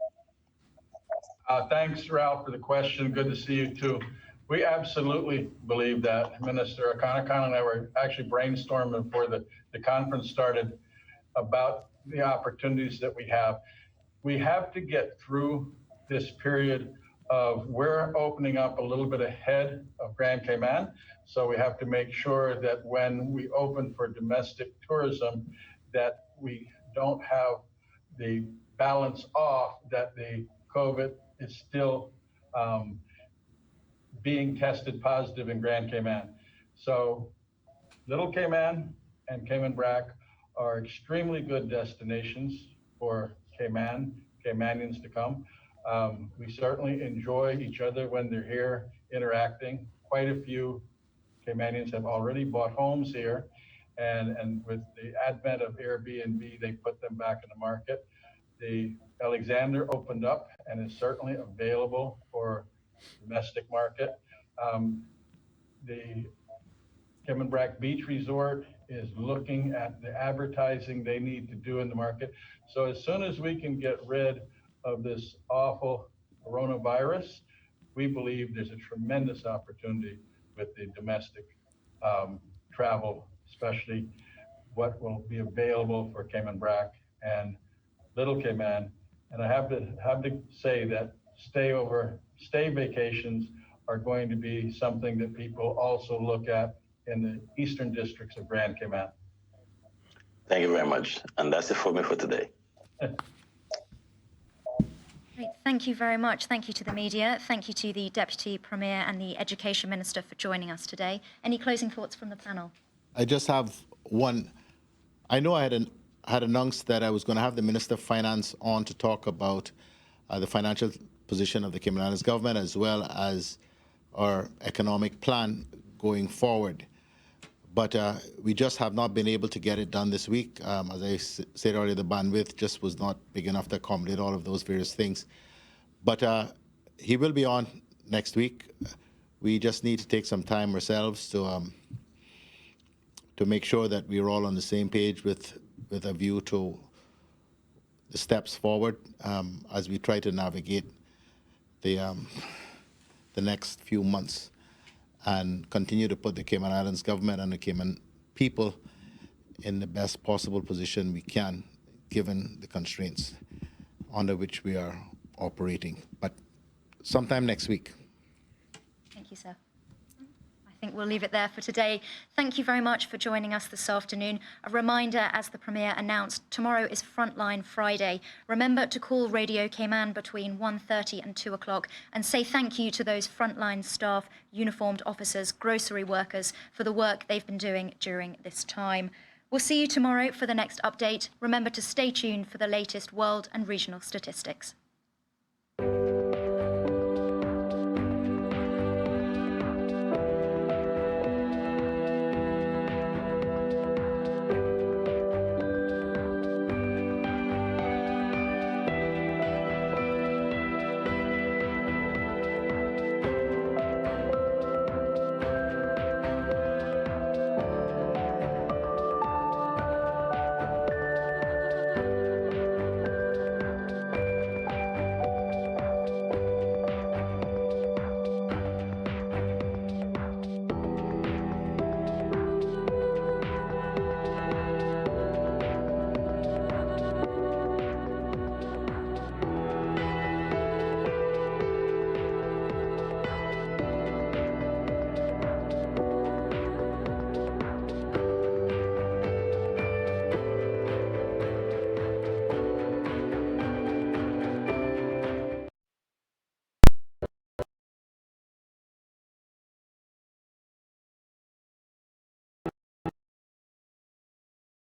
Thanks, Ralph, for the question. Good to see you too. We absolutely believe that. Minister O'Connell and I were actually brainstorming before the conference started about the opportunities that we have. We have to get through this period of we're opening up a little bit ahead of Grand Cayman. So we have to make sure that when we open for domestic tourism, that we don't have the balance off, that the COVID is still being tested positive in Grand Cayman. So Little Cayman and Cayman Brac are extremely good destinations for Caymanians to come. We certainly enjoy each other when they're here interacting. Quite a few Caymanians have already bought homes here, and with the advent of Airbnb, they put them back in the market. The Alexander opened up and is certainly available for domestic market. The Cayman Brac Beach Resort is looking at the advertising they need to do in the market. So as soon as we can get rid of this awful coronavirus, we believe there's a tremendous opportunity with the domestic travel, especially what will be available for Cayman Brac and Little Cayman. And I have to say that stay vacations are going to be something that people also look at in the eastern districts of Grand Cayman. Thank you very much. And that's it for me for today. Great. Thank you very much. Thank you to the media. Thank you to the Deputy Premier and the Education Minister for joining us today. Any closing thoughts from the panel? I just have one. I know I had announced that I was going to have the Minister of Finance on to talk about the financial position of the Cayman Islands government, as well as our economic plan going forward. But we just have not been able to get it done this week. As I said earlier, the bandwidth just was not big enough to accommodate all of those various things. But he will be on next week. We just need to take some time ourselves to make sure that we're all on the same page with a view to the steps forward as we try to navigate the next few months and continue to put the Cayman Islands government and the Cayman people in the best possible position we can, given the constraints under which we are operating. But sometime next week. Thank you, sir. I think we'll leave it there for today. Thank you very much for joining us this afternoon. A reminder, as the Premier announced, tomorrow is Frontline Friday. Remember to call Radio Cayman between 1:30 and 2 o'clock and say thank you to those frontline staff, uniformed officers, grocery workers for the work they've been doing during this time. We'll see you tomorrow for the next update. Remember to stay tuned for the latest world and regional statistics.